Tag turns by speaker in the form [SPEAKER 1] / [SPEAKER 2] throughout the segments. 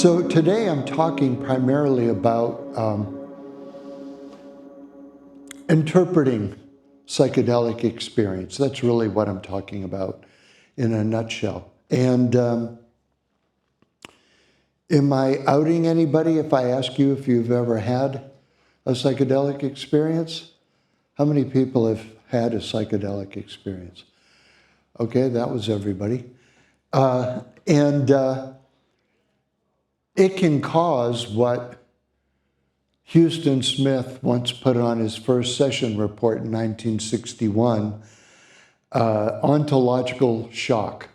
[SPEAKER 1] So today I'm talking primarily about interpreting psychedelic experience. That's really what I'm talking about in a nutshell. And am I outing anybody if I ask you if you've ever had a psychedelic experience? How many people have had a psychedelic experience? Okay, that was everybody. It can cause what Houston Smith once put on his first session report in 1961, ontological shock.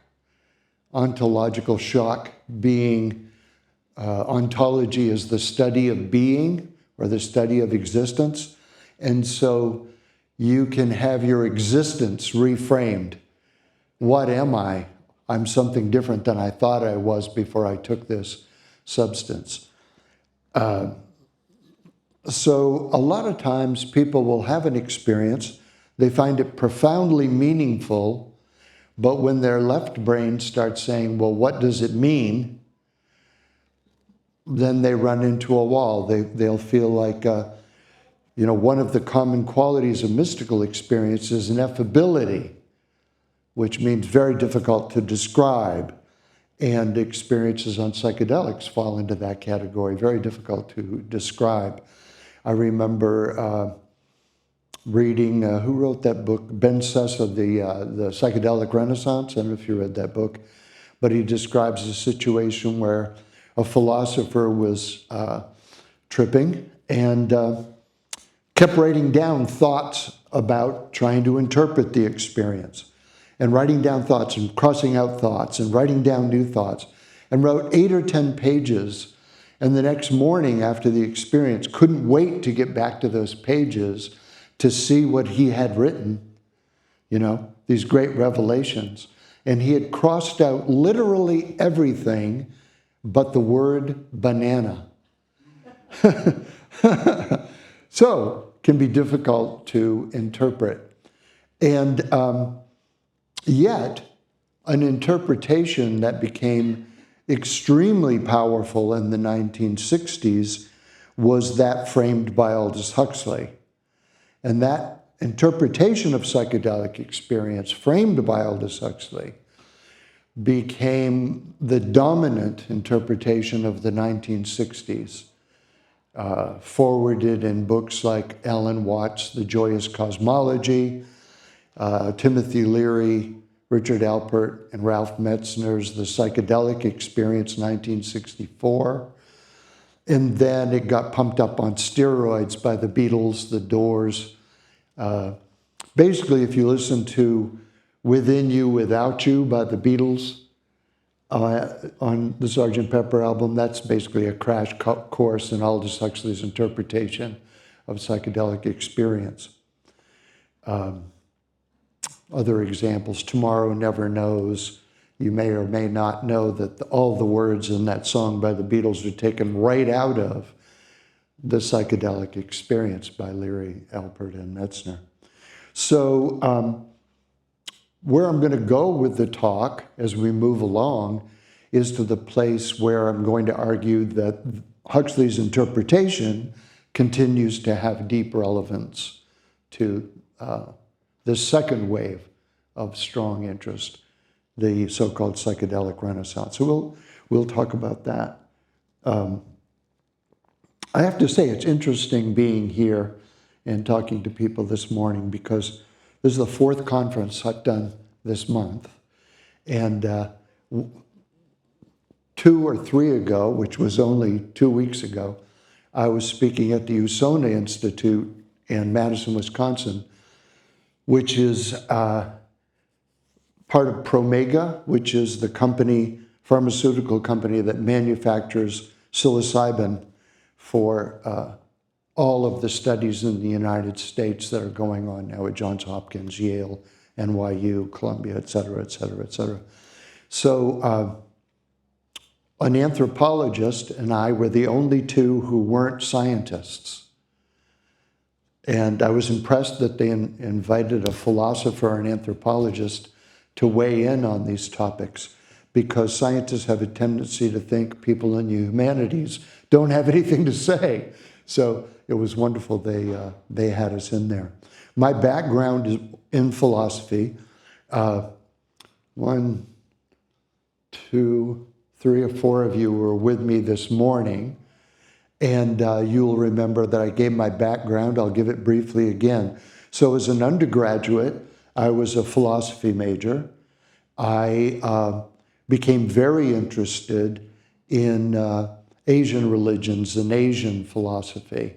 [SPEAKER 1] Ontological shock being, ontology is the study of being or the study of existence. And so you can have your existence reframed. What am I? I'm something different than I thought I was before I took this substance. So a lot of times people will have an experience, they find it profoundly meaningful, but when their left brain starts saying, well, what does it mean? Then they run into a wall. They'll feel like, one of the common qualities of mystical experience is ineffability, which means very difficult to describe. And experiences on psychedelics fall into that category, very difficult to describe. I remember reading, who wrote that book? Ben Sessa, the Psychedelic Renaissance. I don't know if you read that book, but he describes a situation where a philosopher was tripping and kept writing down thoughts about trying to interpret the experience, and writing down thoughts and crossing out thoughts and writing down new thoughts, and wrote 8 or 10 pages. And the next morning after the experience, couldn't wait to get back to those pages to see what he had written, these great revelations. And he had crossed out literally everything but the word banana. So, can be difficult to interpret. And yet, an interpretation that became extremely powerful in the 1960s was that framed by Aldous Huxley. And that interpretation of psychedelic experience framed by Aldous Huxley became the dominant interpretation of the 1960s, forwarded in books like Alan Watts' The Joyous Cosmology, Timothy Leary, Richard Alpert, and Ralph Metzner's The Psychedelic Experience, 1964. And then it got pumped up on steroids by the Beatles, the Doors. Basically, if you listen to Within You, Without You by the Beatles on the Sgt. Pepper album, that's basically a crash course in Aldous Huxley's interpretation of psychedelic experience. Other examples, Tomorrow Never Knows. You may or may not know that all the words in that song by the Beatles are taken right out of The Psychedelic Experience by Leary, Alpert, and Metzner. So where I'm going to go with the talk as we move along is to the place where I'm going to argue that Huxley's interpretation continues to have deep relevance to the second wave of strong interest, the so-called psychedelic renaissance. So we'll talk about that. I have to say it's interesting being here and talking to people this morning because this is the 4th conference I've done this month. And 2 or 3 ago, which was only 2 weeks ago, I was speaking at the Usona Institute in Madison, Wisconsin, which is part of Promega, which is the pharmaceutical company that manufactures psilocybin for all of the studies in the United States that are going on now at Johns Hopkins, Yale, NYU, Columbia, et cetera, et cetera, et cetera. So an anthropologist and I were the only two who weren't scientists. And I was impressed that they invited a philosopher and anthropologist to weigh in on these topics, because scientists have a tendency to think people in the humanities don't have anything to say. So it was wonderful they had us in there. My background is in philosophy. One, two, three or four of you were with me this morning, and you'll remember that I gave my background. I'll give it briefly again. So as an undergraduate, I was a philosophy major. I became very interested in Asian religions and Asian philosophy,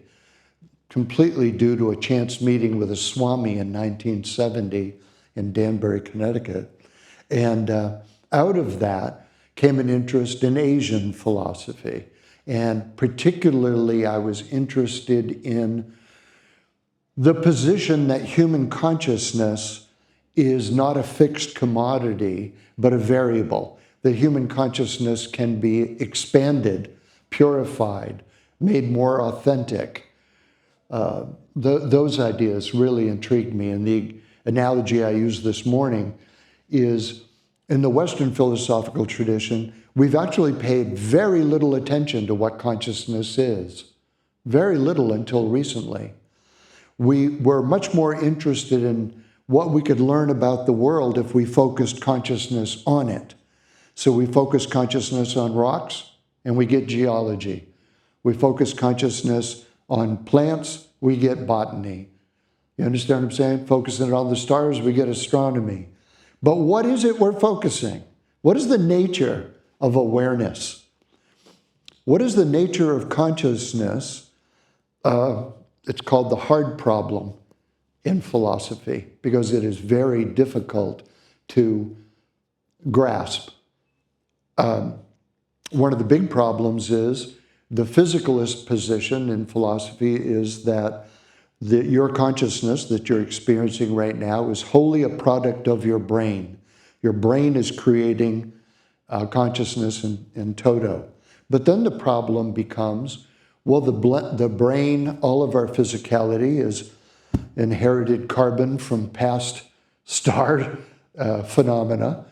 [SPEAKER 1] completely due to a chance meeting with a Swami in 1970 in Danbury, Connecticut. And out of that came an interest in Asian philosophy. And particularly, I was interested in the position that human consciousness is not a fixed commodity, but a variable. That human consciousness can be expanded, purified, made more authentic. Those ideas really intrigued me. And the analogy I used this morning is, in the Western philosophical tradition, we've actually paid very little attention to what consciousness is. Very little until recently. We were much more interested in what we could learn about the world if we focused consciousness on it. So we focus consciousness on rocks, and we get geology. We focus consciousness on plants, we get botany. You understand what I'm saying? Focusing it on the stars, we get astronomy. But what is it we're focusing? What is the nature of awareness? What is the nature of consciousness? It's called the hard problem in philosophy, because it is very difficult to grasp. One of the big problems is the physicalist position in philosophy is that your consciousness that you're experiencing right now is wholly a product of your brain. Your brain is creating consciousness in toto. But then the problem becomes, well, the brain, all of our physicality is inherited carbon from past star phenomena.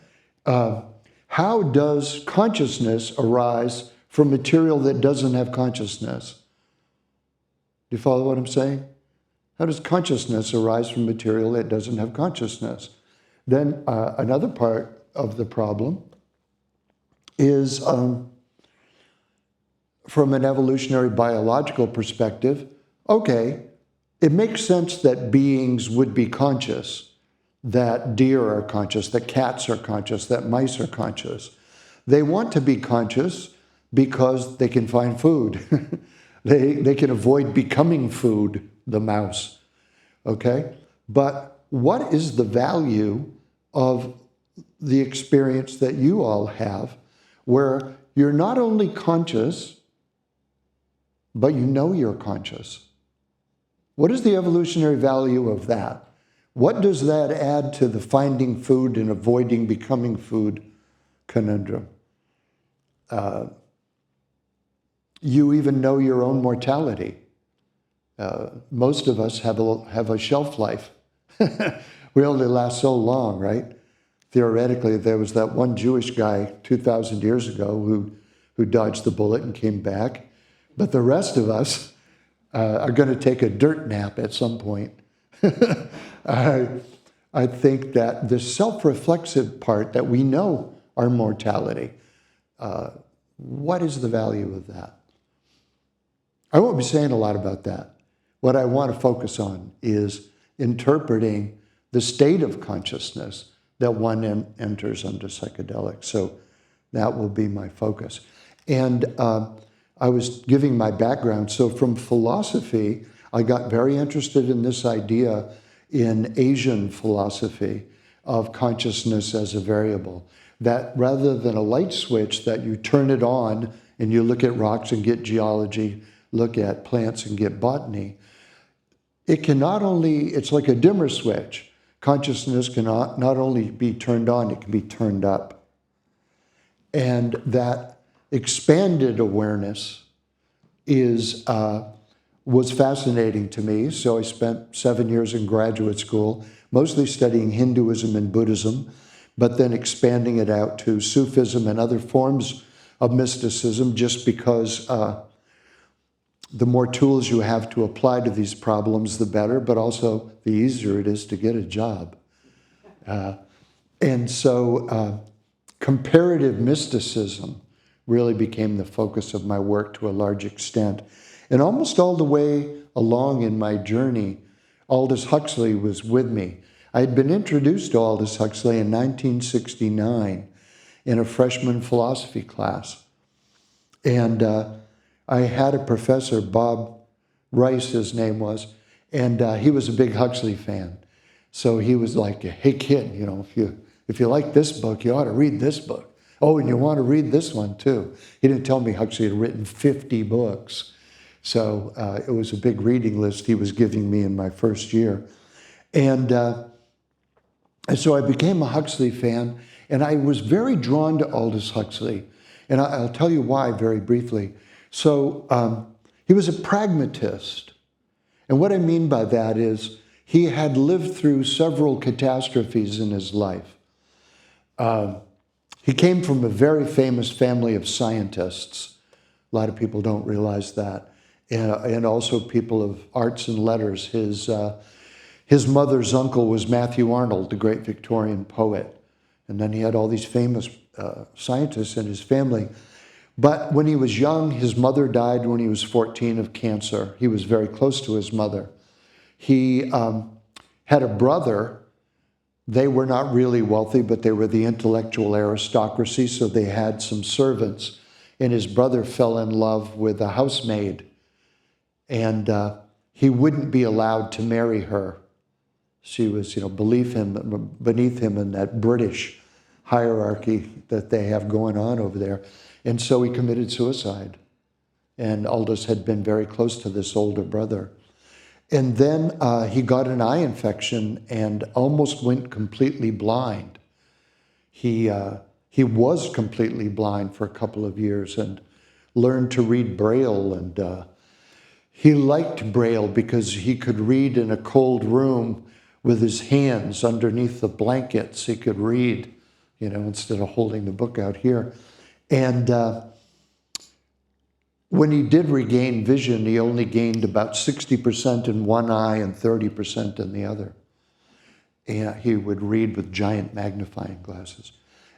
[SPEAKER 1] How does consciousness arise from material that doesn't have consciousness? Do you follow what I'm saying? How does consciousness arise from material that doesn't have consciousness? Then another part of the problem is from an evolutionary biological perspective, okay, it makes sense that beings would be conscious, that deer are conscious, that cats are conscious, that mice are conscious. They want to be conscious because they can find food. They can avoid becoming food, the mouse, okay? But what is the value of the experience that you all have where you're not only conscious, but you know you're conscious? What is the evolutionary value of that? What does that add to the finding food and avoiding becoming food conundrum? You even know your own mortality. Most of us have a shelf life. We only last so long, right? Theoretically, there was that one Jewish guy 2,000 years ago who dodged the bullet and came back. But the rest of us are going to take a dirt nap at some point. I think that the self-reflexive part that we know our mortality, what is the value of that? I won't be saying a lot about that. What I want to focus on is interpreting the state of consciousness that one enters under psychedelics. So that will be my focus. And I was giving my background. So from philosophy, I got very interested in this idea in Asian philosophy of consciousness as a variable. That rather than a light switch that you turn it on and you look at rocks and get geology, look at plants and get botany, it can not only, it's like a dimmer switch. Consciousness can not only be turned on, it can be turned up. And that expanded awareness was fascinating to me. So I spent 7 years in graduate school, mostly studying Hinduism and Buddhism, but then expanding it out to Sufism and other forms of mysticism, just because the more tools you have to apply to these problems, the better, but also the easier it is to get a job. And so comparative mysticism really became the focus of my work to a large extent. And almost all the way along in my journey, Aldous Huxley was with me. I had been introduced to Aldous Huxley in 1969 in a freshman philosophy class. And I had a professor, Bob Rice, his name was, and he was a big Huxley fan. So he was like, hey kid, you know, if you like this book, you ought to read this book. Oh, and you want to read this one too. He didn't tell me Huxley had written 50 books. So it was a big reading list he was giving me in my first year. And so I became a Huxley fan, and I was very drawn to Aldous Huxley. And I'll tell you why very briefly. So he was a pragmatist. And what I mean by that is he had lived through several catastrophes in his life. He came from a very famous family of scientists. A lot of people don't realize that. And also people of arts and letters. His mother's uncle was Matthew Arnold, the great Victorian poet. And then he had all these famous scientists in his family. But when he was young, his mother died when he was 14 of cancer. He was very close to his mother. He had a brother. They were not really wealthy, but they were the intellectual aristocracy, so they had some servants. And his brother fell in love with a housemaid. And he wouldn't be allowed to marry her. She was, beneath him in that British hierarchy that they have going on over there. And so he committed suicide. And Aldous had been very close to this older brother. And then he got an eye infection and almost went completely blind. He was completely blind for a couple of years and learned to read Braille. And he liked Braille because he could read in a cold room with his hands underneath the blankets. He could read, instead of holding the book out here. And when he did regain vision, he only gained about 60% in one eye and 30% in the other. And he would read with giant magnifying glasses.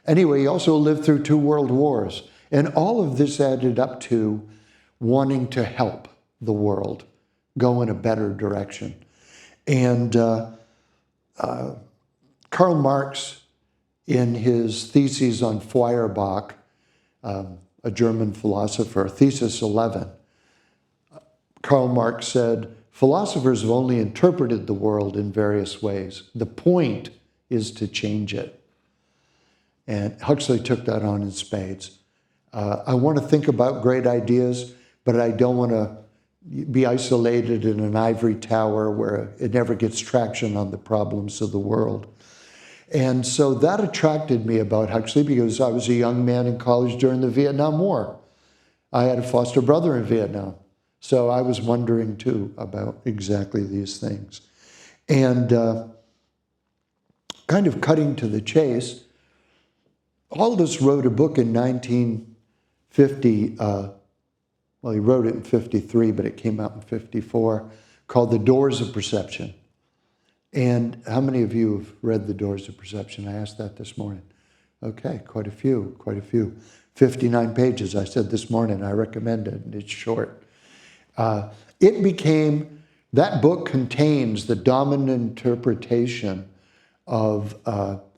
[SPEAKER 1] Anyway, he also lived through 2 world wars. And all of this added up to wanting to help the world go in a better direction. And Karl Marx, in his theses on Feuerbach, a German philosopher, Thesis 11, Karl Marx said, philosophers have only interpreted the world in various ways. The point is to change it. And Huxley took that on in spades. I want to think about great ideas, but I don't want to be isolated in an ivory tower where it never gets traction on the problems of the world. And so that attracted me about Huxley because I was a young man in college during the Vietnam War. I had a foster brother in Vietnam. So I was wondering too about exactly these things. And kind of cutting to the chase, Aldous wrote a book in 1950, he wrote it in 53, but it came out in 54, called The Doors of Perception. And how many of you have read The Doors of Perception? I asked that this morning. Okay, quite a few. 59 pages, I said this morning. I recommend it, and it's short. That book contains the dominant interpretation of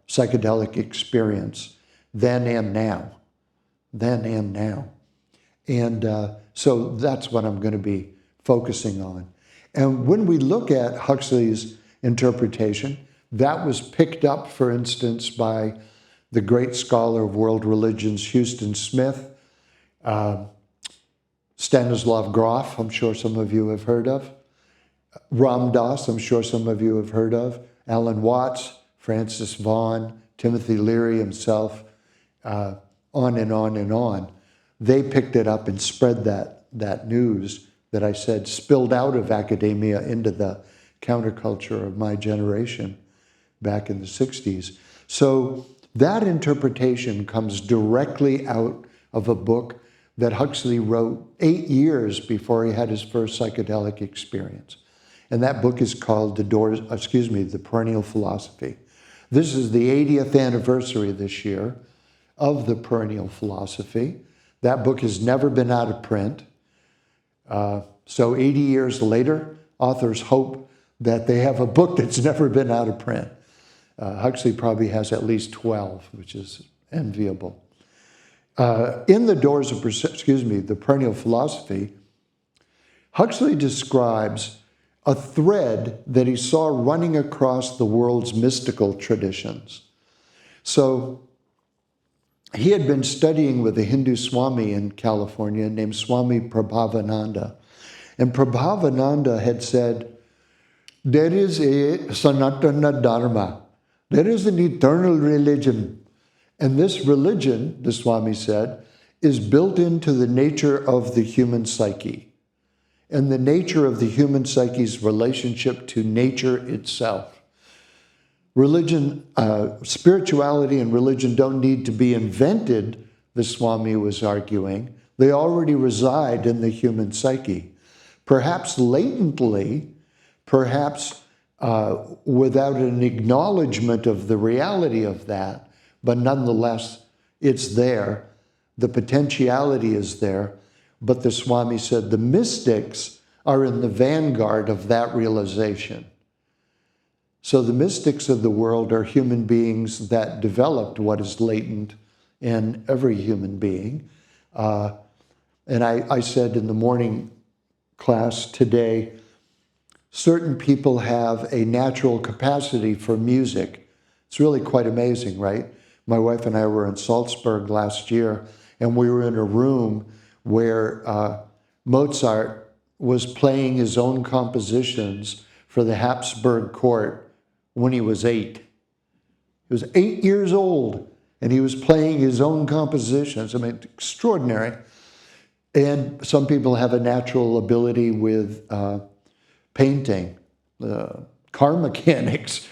[SPEAKER 1] psychedelic experience then and now. And so that's what I'm going to be focusing on. And when we look at Huxley's interpretation, that was picked up, for instance, by the great scholar of world religions, Houston Smith, Stanislav Grof, I'm sure some of you have heard of, Ram Dass, I'm sure some of you have heard of, Alan Watts, Francis Vaughan, Timothy Leary himself, on and on and on. They picked it up and spread that news that I said spilled out of academia into the counterculture of my generation back in the 60s. So That interpretation comes directly out of a book that Huxley wrote 8 years before he had his first psychedelic experience. And that book is called The Perennial Philosophy. This is the 80th anniversary this year of The Perennial Philosophy. That book has never been out of print. So 80 years later, authors hope that they have a book that's never been out of print. Huxley probably has at least 12, which is enviable. In The Perennial Philosophy, Huxley describes a thread that he saw running across the world's mystical traditions. So he had been studying with a Hindu Swami in California named Swami Prabhavananda. And Prabhavananda had said, there is a Sanatana Dharma. There is an eternal religion. And this religion, the Swami said, is built into the nature of the human psyche and the nature of the human psyche's relationship to nature itself. Religion, spirituality and religion don't need to be invented, the Swami was arguing. They already reside in the human psyche. Perhaps latently, perhaps without an acknowledgement of the reality of that, but nonetheless, it's there. The potentiality is there. But the Swami said the mystics are in the vanguard of that realization. So the mystics of the world are human beings that developed what is latent in every human being. And I said in the morning class today, certain people have a natural capacity for music. It's really quite amazing, right? My wife and I were in Salzburg last year, and we were in a room where Mozart was playing his own compositions for the Habsburg court when he was 8. He was 8 years old, and he was playing his own compositions. I mean, extraordinary. And some people have a natural ability with painting, car mechanics,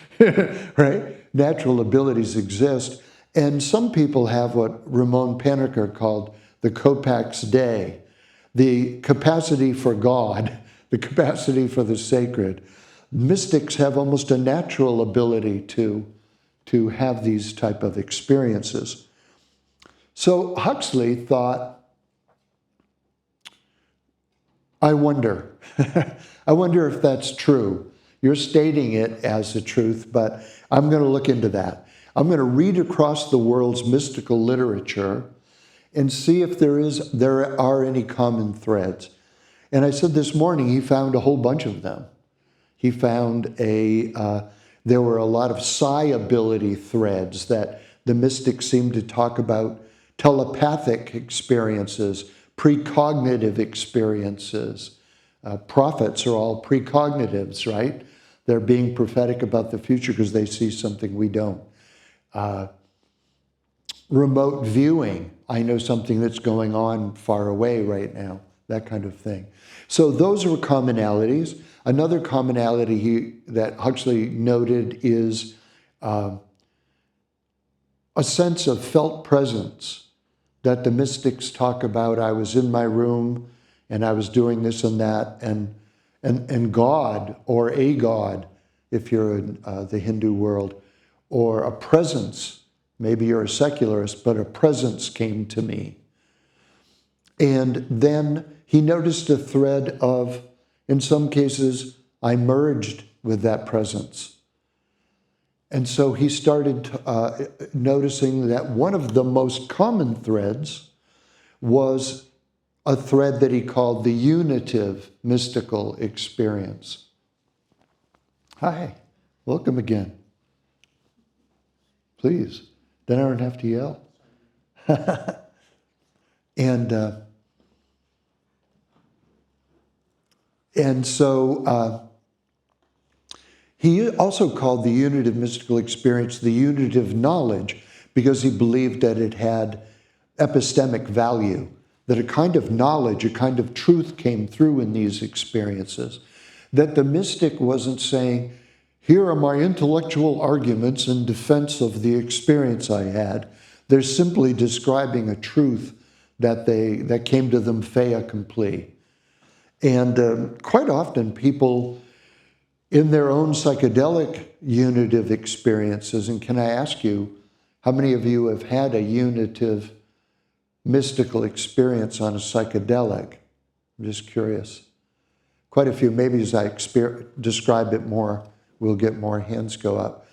[SPEAKER 1] right? Natural abilities exist. And some people have what Ramon Panecker called the Kopac's Day, the capacity for God, the capacity for the sacred. Mystics have almost a natural ability to have these type of experiences. So Huxley thought, I wonder if that's true. You're stating it as the truth, but I'm going to look into that. I'm going to read across the world's mystical literature and see if there are any common threads. And I said this morning, he found a whole bunch of them. He found there were a lot of psi ability threads that the mystics seem to talk about, telepathic experiences, precognitive experiences. Prophets are all precognitives, right? They're being prophetic about the future because they see something we don't. Remote viewing. I know something that's going on far away right now, that kind of thing. So those are commonalities. Another commonality that Huxley noted is a sense of felt presence that the mystics talk about. I was in my room and I was doing this and that, and God, or a God, if you're in the Hindu world, or a presence, maybe you're a secularist, but a presence came to me. And then he noticed a thread of, in some cases, I merged with that presence. And so he started noticing that one of the most common threads was a thread that he called the unitive mystical experience. Hi, welcome again. Please, then I don't have to yell. And so he also called the unitive mystical experience the unitive knowledge because he believed that it had epistemic value, that a kind of knowledge, a kind of truth came through in these experiences, that the mystic wasn't saying, Here are my intellectual arguments in defense of the experience I had. They're simply describing a truth that came to them fait accompli. And quite often people in their own psychedelic unitive experiences, and can I ask you, how many of you have had a unitive mystical experience on a psychedelic? I'm just curious. Quite a few. Maybe as I describe it more, we'll get more hands go up.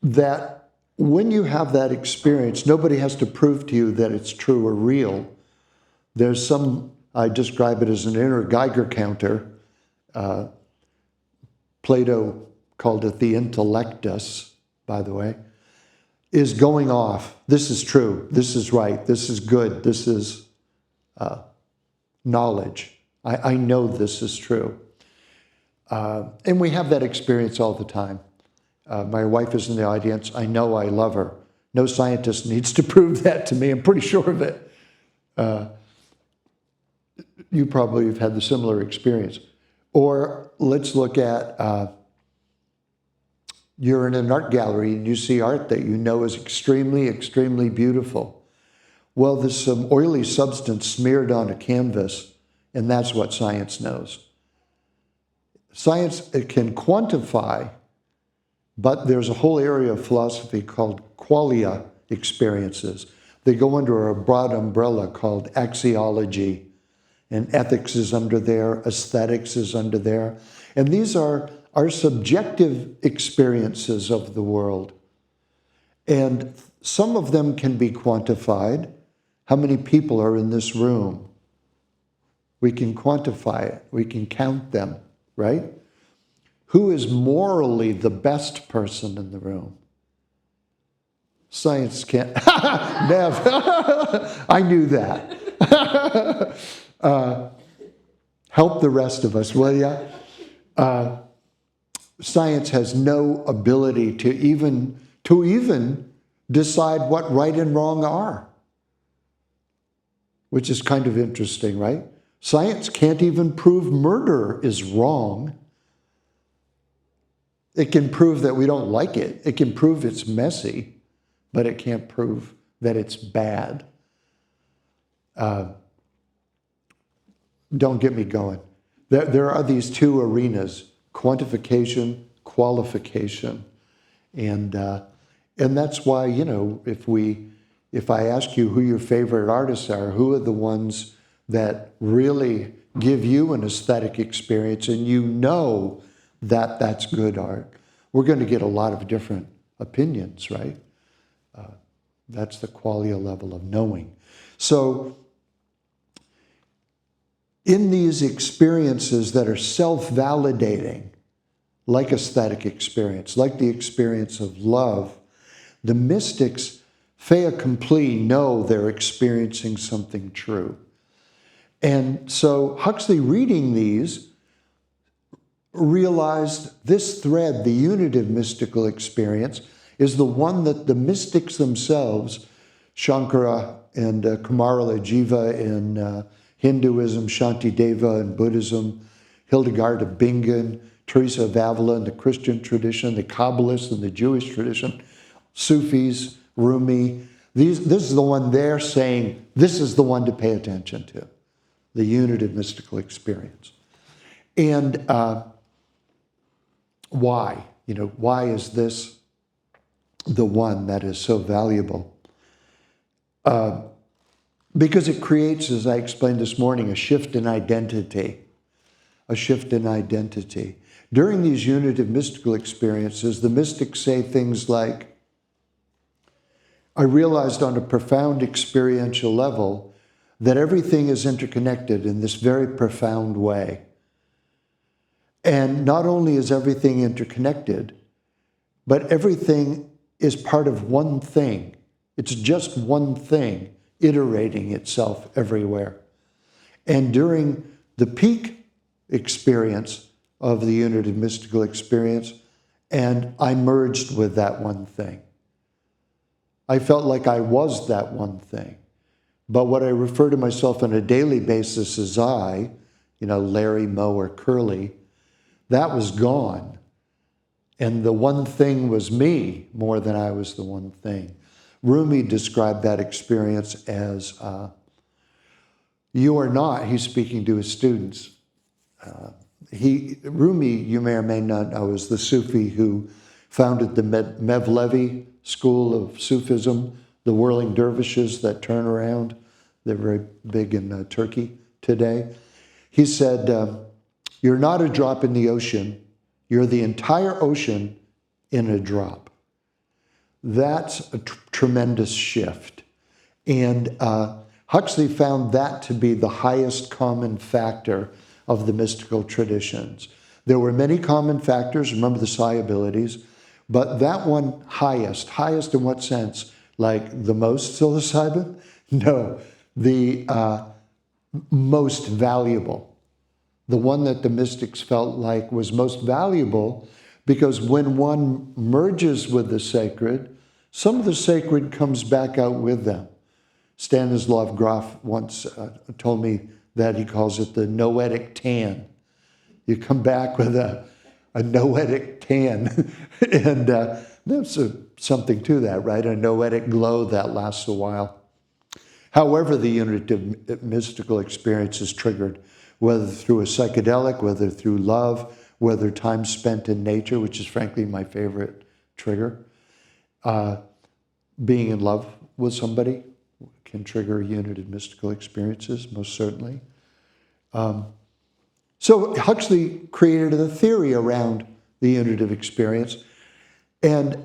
[SPEAKER 1] That when you have that experience, nobody has to prove to you that it's true or real. There's some, I describe it as an inner Geiger counter. Plato called it the intellectus, by the way, is going off. This is true. This is right. This is good. This is knowledge. I know this is true. And we have that experience all the time. My wife is in the audience. I know I love her. No scientist needs to prove that to me. I'm pretty sure of it. You probably have had the similar experience. Or let's look at, you're in an art gallery and you see art that you know is extremely, extremely beautiful. Well, there's some oily substance smeared on a canvas, and that's what science knows. Science, it can quantify, but there's a whole area of philosophy called qualia experiences. They go under a broad umbrella called axiology, and ethics is under there, aesthetics is under there. And these are our subjective experiences of the world. And some of them can be quantified. How many people are in this room? We can quantify it. We can count them, right? Who is morally the best person in the room? Science can't. Nev. I knew that. Help the rest of us, will ya? Science has no ability to even decide what right and wrong are, which is kind of interesting, right? Science can't even prove murder is wrong. It can prove that we don't like it. It can prove it's messy, but it can't prove that it's bad. Don't get me going. There are these two arenas, quantification, qualification. And that's why, you know, if I ask you who your favorite artists are, who are the ones that really give you an aesthetic experience and you know that that's good art, we're going to get a lot of different opinions, right? That's the qualia level of knowing. So in these experiences that are self-validating, like aesthetic experience, like the experience of love, the mystics, fait accompli, know they're experiencing something true. And so Huxley, reading these, realized this thread, the unitive mystical experience, is the one that the mystics themselves, Shankara and Kumarila Jiva in Hinduism, Shantideva in Buddhism, Hildegard of Bingen, Teresa of Avila in the Christian tradition, the Kabbalists in the Jewish tradition, Sufis, Rumi. This is the one they're saying, this is the one to pay attention to, the unitive mystical experience. And why? You know, why is this the one that is so valuable? Because it creates, as I explained this morning, a shift in identity. A shift in identity. During these unitive mystical experiences, the mystics say things like, I realized on a profound experiential level that everything is interconnected in this very profound way. And not only is everything interconnected, but everything is part of one thing. It's just one thing iterating itself everywhere. And during the peak experience of the unitive mystical experience, and I merged with that one thing. I felt like I was that one thing. But what I refer to myself on a daily basis as I, you know, Larry, Moe, or Curly, That was gone. And the one thing was me more than I was the one thing. Rumi described that experience as, you are not, he's speaking to his students. Rumi, you may or may not know, is the Sufi who founded the Mevlevi school of Sufism, the whirling dervishes that turn around. They're very big in Turkey today. He said, you're not a drop in the ocean, you're the entire ocean in a drop. That's a tremendous shift. And Huxley found that to be the highest common factor of the mystical traditions. There were many common factors, remember the psi abilities, but that one highest in what sense? Like the most psilocybin? No, the most valuable. The one that the mystics felt like was most valuable, because when one merges with the sacred, some of the sacred comes back out with them. Stanislav Grof once told me that he calls it the noetic tan. You come back with a noetic tan. And there's something to that, right? A noetic glow that lasts a while. However, the unit of mystical experience is triggered, whether through a psychedelic, whether through love, whether time spent in nature, which is frankly my favorite trigger. Being in love with somebody can trigger united mystical experiences, most certainly. So Huxley created a theory around the unitive experience and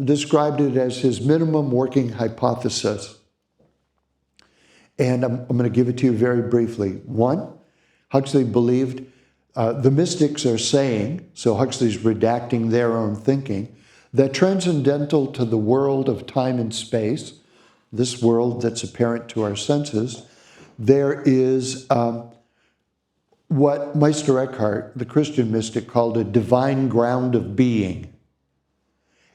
[SPEAKER 1] described it as his minimum working hypothesis. And I'm going to give it to you very briefly. One, Huxley believed the mystics are saying, so Huxley's redacting their own thinking, that transcendental to the world of time and space, this world that's apparent to our senses, there is what Meister Eckhart, the Christian mystic, called a divine ground of being.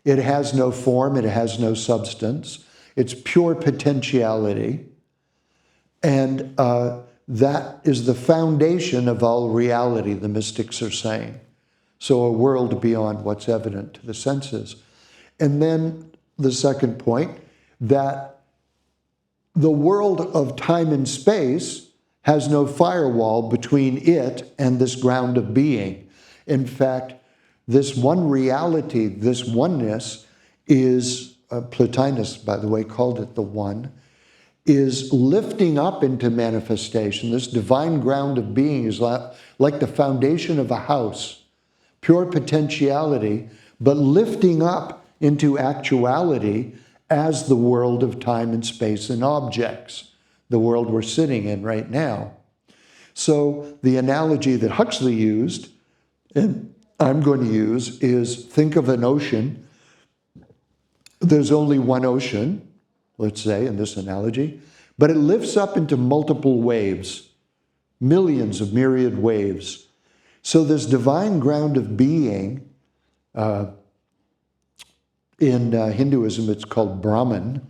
[SPEAKER 1] It has no form, it has no substance, it's pure potentiality, and that is the foundation of all reality, the mystics are saying. So a world beyond what's evident to the senses. And then the second point, that the world of time and space has no firewall between it and this ground of being. In fact, this one reality, this oneness is, Plotinus, by the way, called it the one, is lifting up into manifestation. This divine ground of being is like the foundation of a house, pure potentiality, but lifting up into actuality as the world of time and space and objects, the world we're sitting in right now. So the analogy that Huxley used, and I'm going to use, is think of an ocean. There's only one ocean, let's say, in this analogy, but it lifts up into multiple waves, millions of myriad waves. So this divine ground of being, in Hinduism it's called Brahman,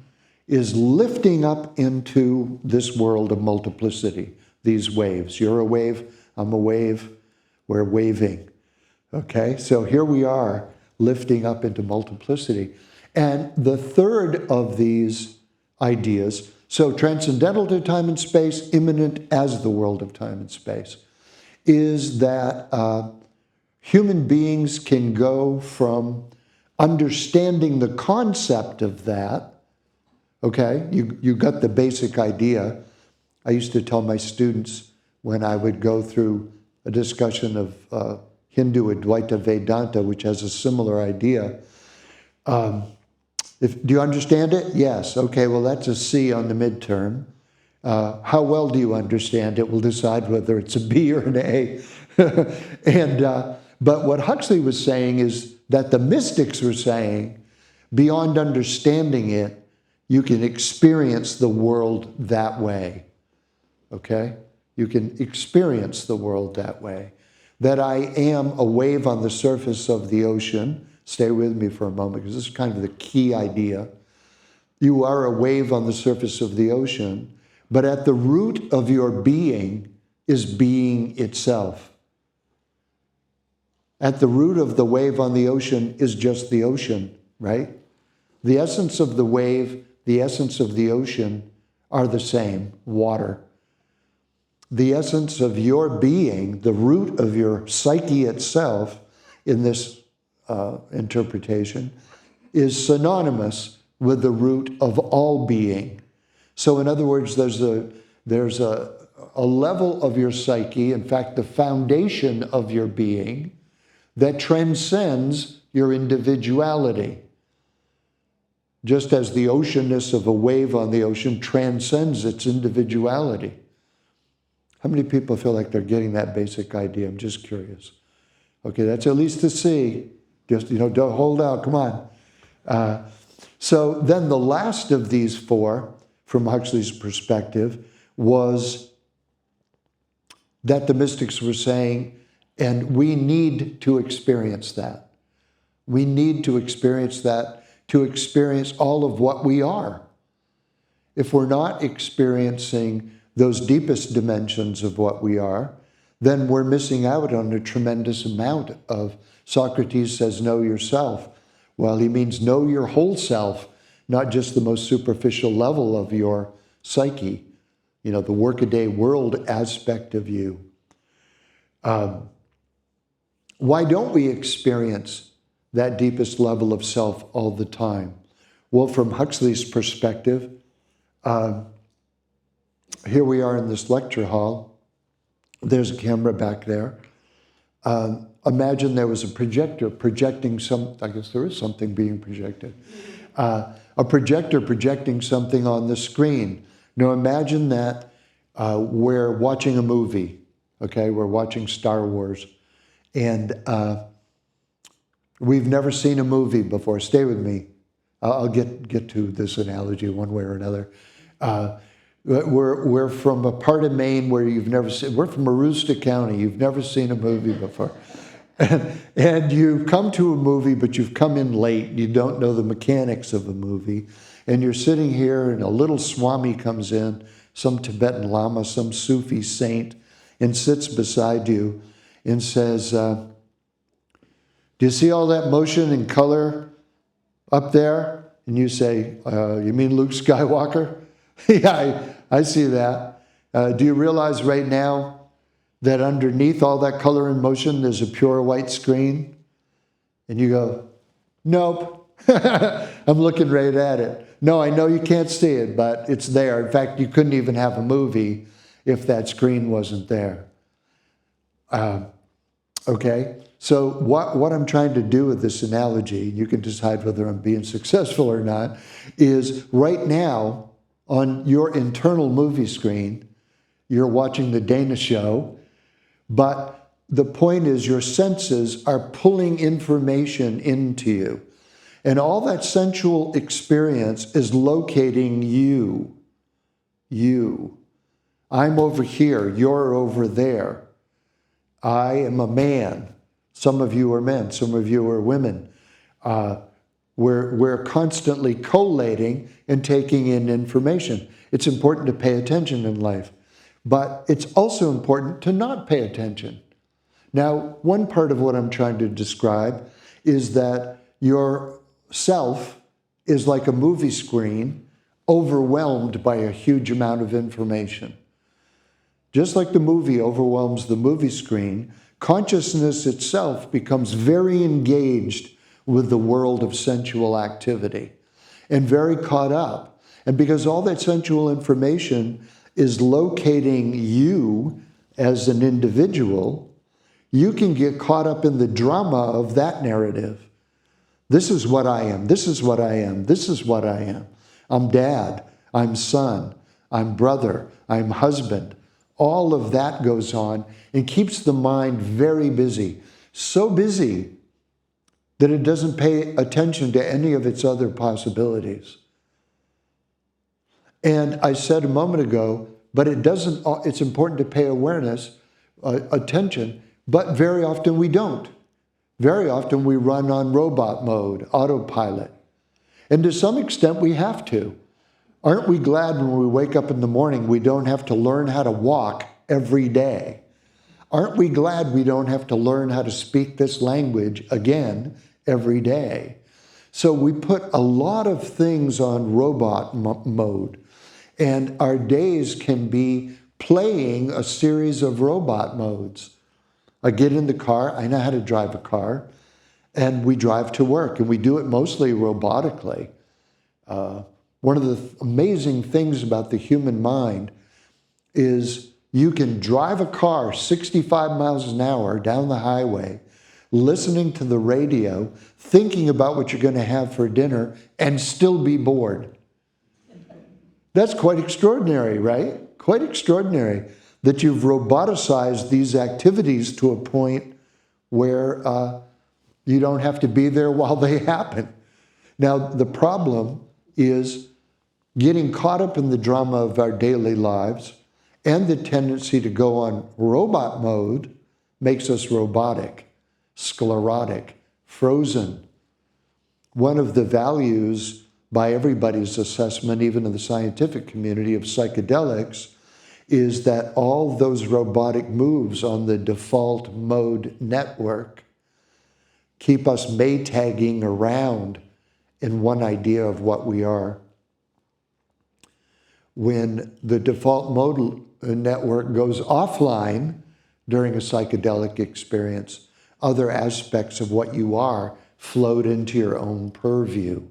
[SPEAKER 1] is lifting up into this world of multiplicity, these waves. You're a wave, I'm a wave, we're waving. Okay, so here we are lifting up into multiplicity. And the third of these ideas, so transcendental to time and space, immanent as the world of time and space, is that human beings can go from understanding the concept of that, okay, you got the basic idea. I used to tell my students when I would go through a discussion of Hindu Advaita Vedanta, which has a similar idea. Do you understand it? Yes. Okay, well, that's a C on the midterm. How well do you understand it? We'll decide whether it's a B or an A. But what Huxley was saying is that the mystics were saying, beyond understanding it, you can experience the world that way. Okay? You can experience the world that way. That I am a wave on the surface of the ocean. Stay with me for a moment, because this is kind of the key idea. You are a wave on the surface of the ocean, but at the root of your being is being itself. At the root of the wave on the ocean is just the ocean, right? The essence of the wave, the essence of the ocean are the same, water. The essence of your being, the root of your psyche itself, in this interpretation, is synonymous with the root of all being. So in other words, there's a level of your psyche, in fact, the foundation of your being, that transcends your individuality. Just as the oceanness of a wave on the ocean transcends its individuality. How many people feel like they're getting that basic idea? I'm just curious. Okay, that's at least to see. Just, don't hold out, come on. So then the last of these four, from Huxley's perspective, was that the mystics were saying, and we need to experience that. We need to experience that to experience all of what we are. If we're not experiencing those deepest dimensions of what we are, then we're missing out on a tremendous amount of, Socrates says, know yourself. Well, he means know your whole self, not just the most superficial level of your psyche, the workaday world aspect of you. Why don't we experience that deepest level of self all the time? Well, from Huxley's perspective, here we are in this lecture hall. There's a camera back there. Imagine there was a projector projecting I guess there is something being projected. A projector projecting something on the screen. Now imagine that we're watching a movie, okay? We're watching Star Wars. And we've never seen a movie before. Stay with me. I'll get to this analogy one way or another. We're from a part of Maine where you've never seen, we're from Aroostook County, you've never seen a movie before. And you come to a movie, but you've come in late, you don't know the mechanics of a movie, and you're sitting here and a little Swami comes in, some Tibetan Lama, some Sufi saint, and sits beside you and says, do you see all that motion and color up there? And you say, you mean Luke Skywalker? Yeah, I see that. Do you realize right now that underneath all that color and motion, there's a pure white screen? And you go, nope. I'm looking right at it. No, I know you can't see it, but it's there. In fact, you couldn't even have a movie if that screen wasn't there. Okay, so what I'm trying to do with this analogy, you can decide whether I'm being successful or not, is right now on your internal movie screen, you're watching the Dana show, but the point is your senses are pulling information into you. And all that sensual experience is locating you. You. I'm over here, you're over there. I am a man. Some of you are men, some of you are women. We're constantly collating and taking in information. It's important to pay attention in life, but it's also important to not pay attention. Now, one part of what I'm trying to describe is that your self is like a movie screen overwhelmed by a huge amount of information. Just like the movie overwhelms the movie screen, consciousness itself becomes very engaged with the world of sensual activity and very caught up. And because all that sensual information is locating you as an individual, you can get caught up in the drama of that narrative. This is what I am. This is what I am. This is what I am. I'm dad. I'm son. I'm brother. I'm husband. All of that goes on and keeps the mind very busy. So busy that it doesn't pay attention to any of its other possibilities. And I said a moment ago, but it's important to pay awareness, attention, but very often we don't. Very often we run on robot mode, autopilot. And to some extent we have to. Aren't we glad when we wake up in the morning we don't have to learn how to walk every day? Aren't we glad we don't have to learn how to speak this language again every day? So we put a lot of things on robot mode, and our days can be playing a series of robot modes. I get in the car, I know how to drive a car, and we drive to work, and we do it mostly robotically. One of the amazing things about the human mind is you can drive a car 65 miles an hour down the highway, listening to the radio, thinking about what you're going to have for dinner, and still be bored. That's quite extraordinary, right? Quite extraordinary that you've roboticized these activities to a point where you don't have to be there while they happen. Now, the problem is getting caught up in the drama of our daily lives and the tendency to go on robot mode makes us robotic, sclerotic, frozen. One of the values by everybody's assessment, even in the scientific community, of psychedelics is that all those robotic moves on the default mode network keep us maytagging around in one idea of what we are. When the default mode network goes offline during a psychedelic experience, other aspects of what you are float into your own purview.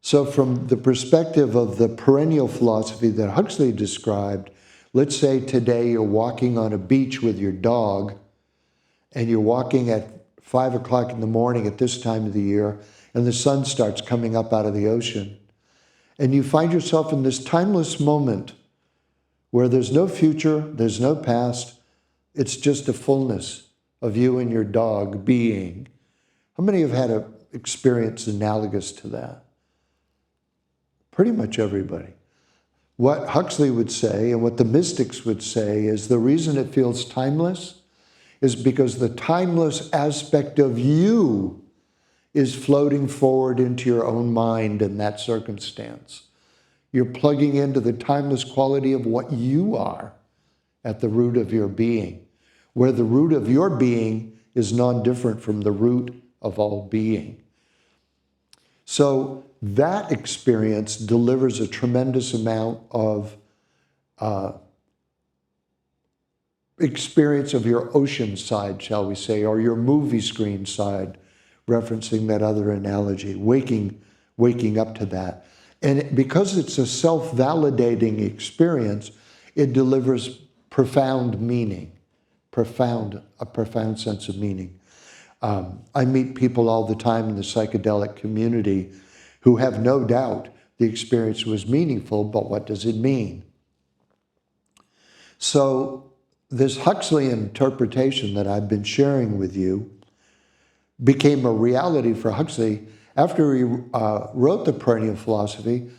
[SPEAKER 1] So from the perspective of the perennial philosophy that Huxley described, let's say today you're walking on a beach with your dog, and you're walking at 5 o'clock in the morning at this time of the year, and the sun starts coming up out of the ocean. And you find yourself in this timeless moment where there's no future, there's no past, it's just a fullness of you and your dog being. How many have had an experience analogous to that? Pretty much everybody. What Huxley would say and what the mystics would say is the reason it feels timeless is because the timeless aspect of you is floating forward into your own mind in that circumstance. You're plugging into the timeless quality of what you are at the root of your being, where the root of your being is non-different from the root of all being. So that experience delivers a tremendous amount of experience of your ocean side, shall we say, or your movie screen side, referencing that other analogy, waking up to that. And because it's a self-validating experience, it delivers profound meaning, a profound sense of meaning. I meet people all the time in the psychedelic community who have no doubt the experience was meaningful, but what does it mean? So this Huxleyan interpretation that I've been sharing with you became a reality for Huxley. After he wrote the Perennial Philosophy,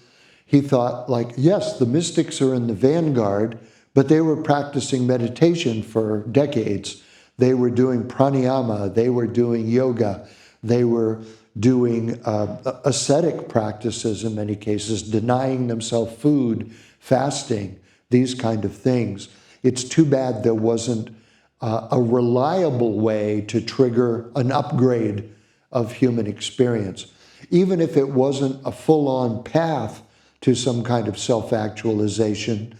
[SPEAKER 1] he thought, like, yes, the mystics are in the vanguard, but they were practicing meditation for decades. They were doing pranayama, they were doing yoga, they were doing ascetic practices in many cases, denying themselves food, fasting, these kind of things. It's too bad there wasn't a reliable way to trigger an upgrade of human experience. Even if it wasn't a full-on path to some kind of self-actualization,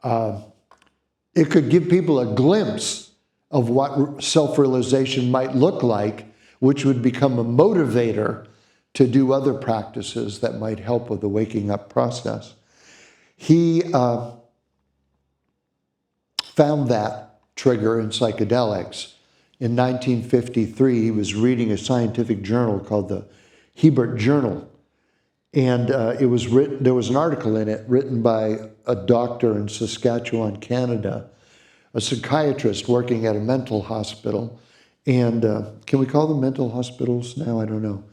[SPEAKER 1] it could give people a glimpse of what self-realization might look like, which would become a motivator to do other practices that might help with the waking up process. He found that trigger in psychedelics. In 1953, he was reading a scientific journal called the Hebert Journal. And it was written, there was an article in it written by a doctor in Saskatchewan, Canada, a psychiatrist working at a mental hospital. And can we call them mental hospitals now? I don't know.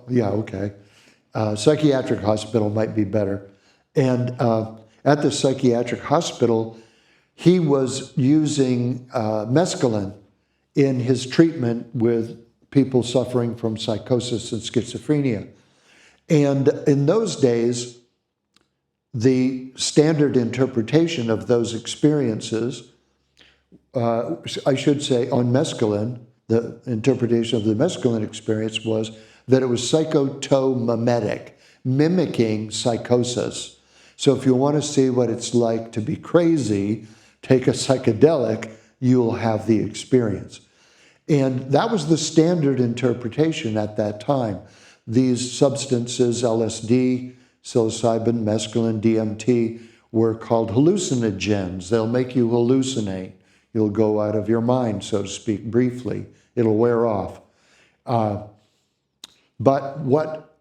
[SPEAKER 1] Yeah, okay. Psychiatric hospital might be better. And at the psychiatric hospital, he was using mescaline in his treatment with people suffering from psychosis and schizophrenia. And in those days, the standard interpretation of those experiences I should say, on mescaline, the interpretation of the mescaline experience was that it was psychotomimetic, mimicking psychosis. So if you want to see what it's like to be crazy, take a psychedelic, you'll have the experience. And that was the standard interpretation at that time. These substances, LSD, psilocybin, mescaline, DMT, were called hallucinogens. They'll make you hallucinate. You'll go out of your mind, so to speak, briefly. It'll wear off. But what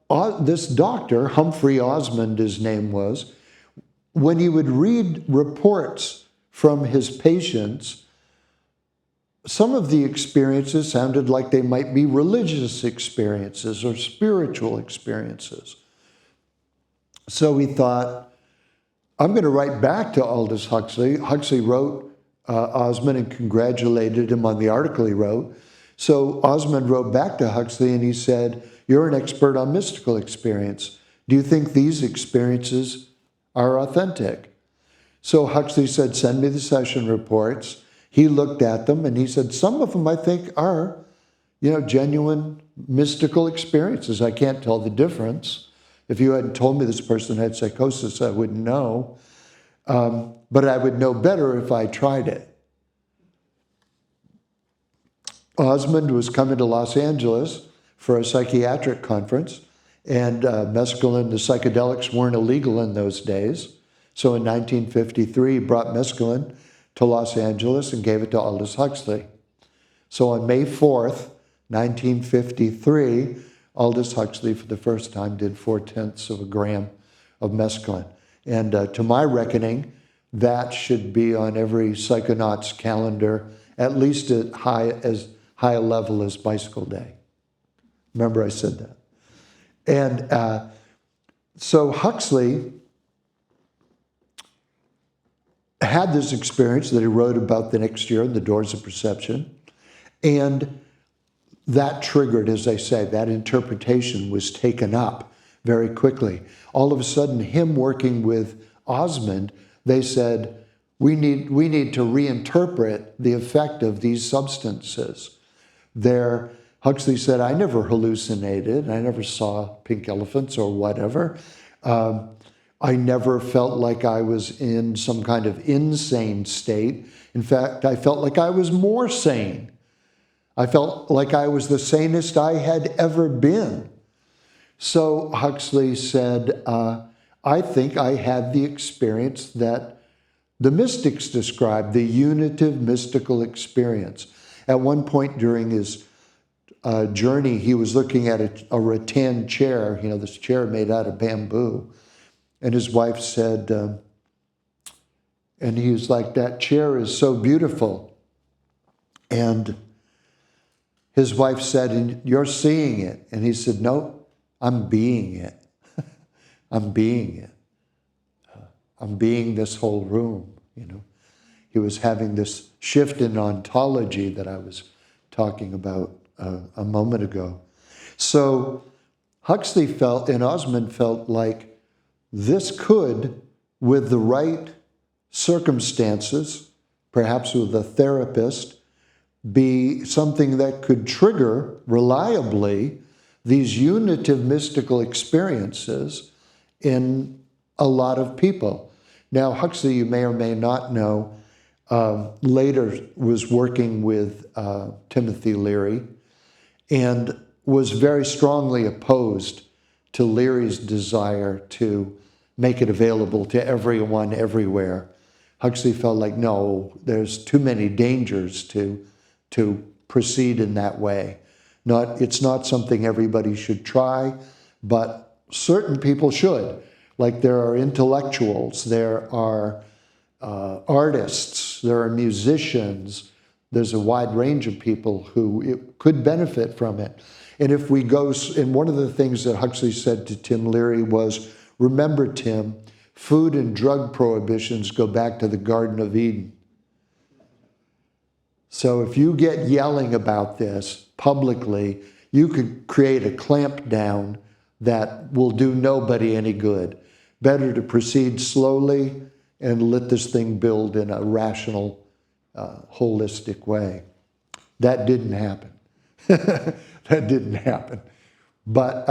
[SPEAKER 1] this doctor, Humphrey Osmond, his name was, when he would read reports from his patients, some of the experiences sounded like they might be religious experiences or spiritual experiences. So he thought, I'm going to write back to Aldous Huxley. Huxley wrote Osmond and congratulated him on the article he wrote. So Osmond wrote back to Huxley and he said, you're an expert on mystical experience. Do you think these experiences are authentic? So Huxley said, send me the session reports. He looked at them and he said, some of them I think are, genuine mystical experiences. I can't tell the difference. If you hadn't told me this person had psychosis, I wouldn't know. But I would know better if I tried it. Osmond was coming to Los Angeles for a psychiatric conference, and mescaline, the psychedelics weren't illegal in those days. So in 1953, he brought mescaline to Los Angeles and gave it to Aldous Huxley. So on May 4th, 1953, Aldous Huxley, for the first time, did 0.4 of a gram of mescaline. And to my reckoning, that should be on every psychonaut's calendar, at least as high a level as Bicycle Day. Remember I said that. And so Huxley had this experience that he wrote about the next year in The Doors of Perception. And that triggered, as I say, that interpretation was taken up very quickly. All of a sudden, him working with Osmond, they said, we need to reinterpret the effect of these substances. Huxley said, I never hallucinated. I never saw pink elephants or whatever. I never felt like I was in some kind of insane state. In fact, I felt like I was more sane. I felt like I was the sanest I had ever been. So Huxley said, I think I had the experience that the mystics described, the unitive mystical experience. At one point during his journey, he was looking at a rattan chair, this chair made out of bamboo. And his wife said, and he was like, that chair is so beautiful. And his wife said, and you're seeing it. And he said, no, I'm being it. I'm being it. I'm being this whole room, He was having this shift in ontology that I was talking about a moment ago. So Huxley felt, and Osmond felt like this could, with the right circumstances, perhaps with a therapist, be something that could trigger reliably these unitive mystical experiences in a lot of people. Now, Huxley, you may or may not know, later was working with Timothy Leary and was very strongly opposed to Leary's desire to make it available to everyone everywhere. Huxley felt like, no, there's too many dangers to proceed in that way. It's not something everybody should try, but certain people should. Like there are intellectuals, there are artists, there are musicians, there's a wide range of people who could benefit from it. And if we go, and one of the things that Huxley said to Tim Leary was, remember, Tim, food and drug prohibitions go back to the Garden of Eden. So if you get yelling about this publicly, you could create a clamp down that will do nobody any good. Better to proceed slowly and let this thing build in a rational holistic way. That didn't happen. That didn't happen. But,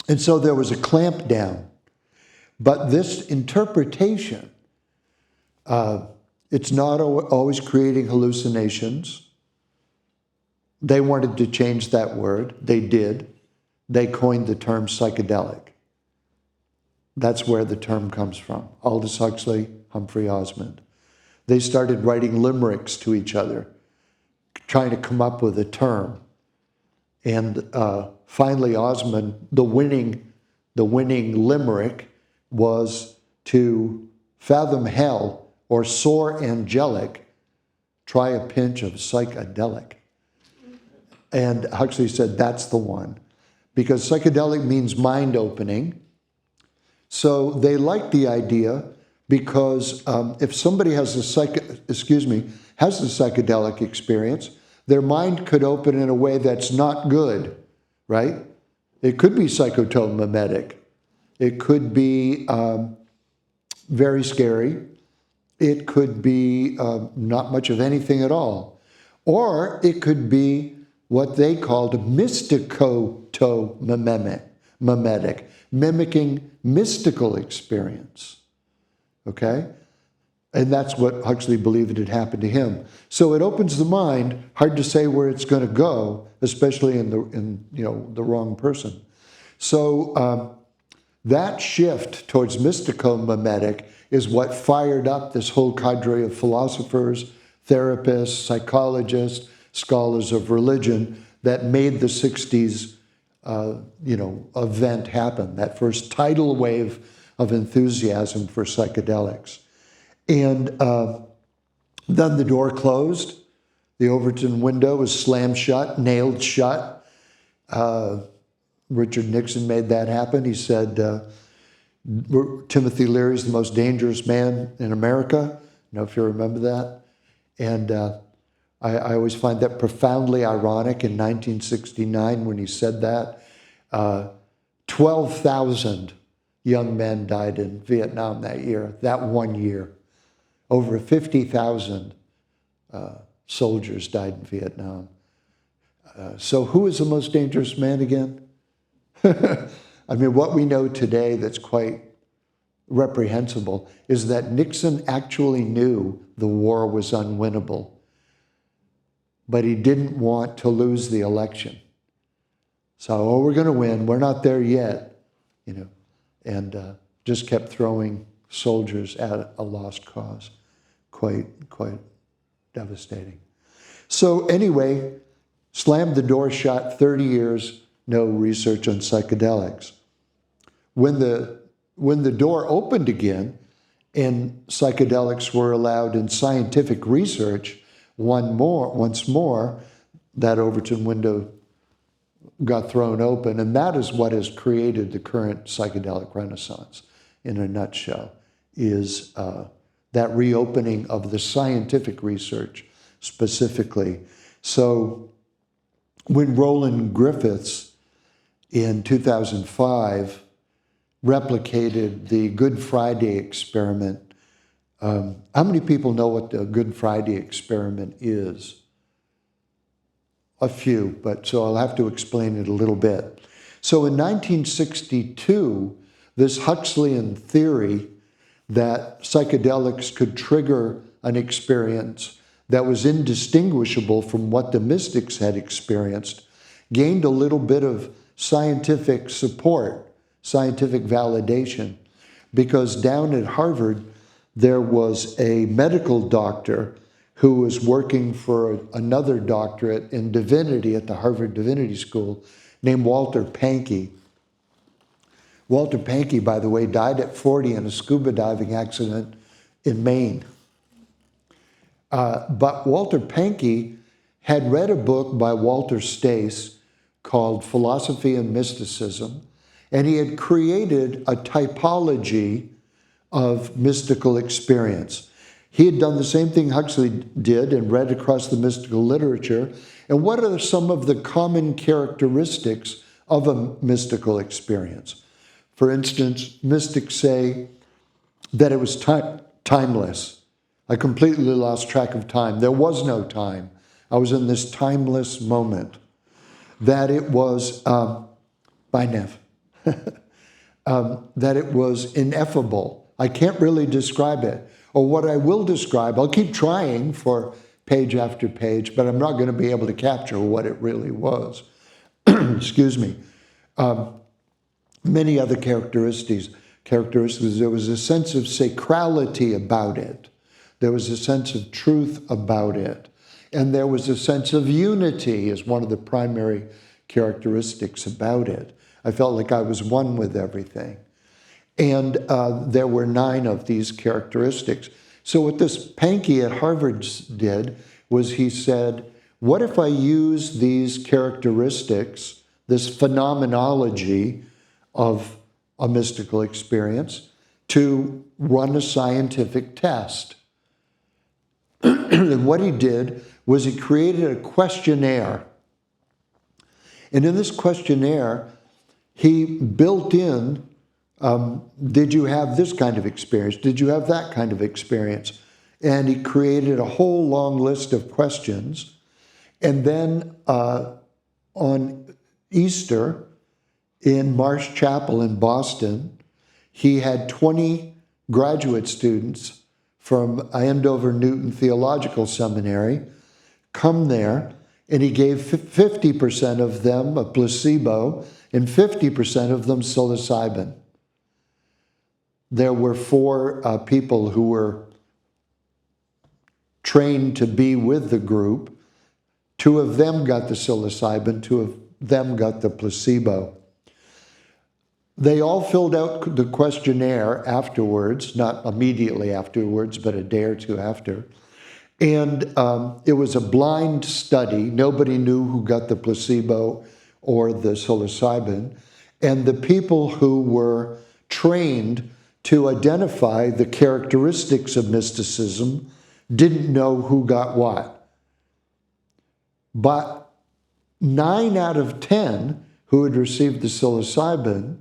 [SPEAKER 1] and so there was a clamp down. But this interpretation, it's not always creating hallucinations. They wanted to change that word. They did. They coined the term psychedelic. That's where the term comes from. Aldous Huxley, Humphrey Osmond. They started writing limericks to each other, trying to come up with a term. And finally, Osmond, the winning limerick was to fathom hell or soar angelic, try a pinch of psychedelic. And Huxley said, that's the one. Because psychedelic means mind opening. So they liked the idea because if somebody has a psychedelic experience, their mind could open in a way that's not good, right? It could be psychotomimetic. It could be very scary. It could be not much of anything at all. Or it could be what they called mysticotomimetic, mimicking mystical experience, okay? And that's what Huxley believed had happened to him. So it opens the mind, hard to say where it's going to go, especially in the wrong person. So that shift towards mysticomimetic is what fired up this whole cadre of philosophers, therapists, psychologists, scholars of religion that made the 60s event happen, that first tidal wave of enthusiasm for psychedelics. And then the door closed. The Overton window was slammed shut, nailed shut. Richard Nixon made that happen. He said, Timothy Leary is the most dangerous man in America. I don't know if you remember that. And I always find that profoundly ironic. In 1969, when he said that, 12,000 young men died in Vietnam that year, that 1 year. Over 50,000 soldiers died in Vietnam. So who is the most dangerous man again? I mean, what we know today that's quite reprehensible is that Nixon actually knew the war was unwinnable, but he didn't want to lose the election. So, we're going to win. We're not there yet, and just kept throwing soldiers at a lost cause. Quite devastating. So anyway, slammed the door shut, 30 years, no research on psychedelics. When the door opened again and psychedelics were allowed in scientific research, once more, that Overton window got thrown open, and that is what has created the current psychedelic renaissance, in a nutshell, is that reopening of the scientific research specifically. So when Roland Griffiths in 2005 replicated the Good Friday experiment, how many people know what the Good Friday experiment is? A few, but so I'll have to explain it a little bit. So in 1962, this Huxleyan theory that psychedelics could trigger an experience that was indistinguishable from what the mystics had experienced gained a little bit of scientific support, scientific validation, because down at Harvard, there was a medical doctor who was working for another doctorate in divinity at the Harvard Divinity School named Walter Pahnke. Walter Pahnke, by the way, died at 40 in a scuba diving accident in Maine. But Walter Pahnke had read a book by Walter Stace called Philosophy and Mysticism, and he had created a typology of mystical experience. He had done the same thing Huxley did and read across the mystical literature. And what are some of the common characteristics of a mystical experience? For instance, mystics say that it was timeless. I completely lost track of time. There was no time. I was in this timeless moment. That it was, by Nev, that it was ineffable. I can't really describe it. Or what I will describe, I'll keep trying for page after page, but I'm not going to be able to capture what it really was. Excuse me. Many other characteristics. There was a sense of sacrality about it. There was a sense of truth about it. And there was a sense of unity as one of the primary characteristics about it. I felt like I was one with everything. And there were 9 of these characteristics. So what this Pankey at Harvard did was he said, what if I use these characteristics, this phenomenology of a mystical experience, to run a scientific test? And what he did was he created a questionnaire. And in this questionnaire, he built in, did you have this kind of experience? Did you have that kind of experience? And he created a whole long list of questions. And then on Easter, in Marsh Chapel in Boston, he had 20 graduate students from Andover Newton Theological Seminary come there, and he gave 50% of them a placebo and 50% of them psilocybin. There were 4 people who were trained to be with the group. 2 of them got the psilocybin, 2 of them got the placebo. They all filled out the questionnaire afterwards, not immediately afterwards, but a day or 2 after. And it was a blind study. Nobody knew who got the placebo or the psilocybin. And the people who were trained to identify the characteristics of mysticism didn't know who got what. But 9 out of 10 who had received the psilocybin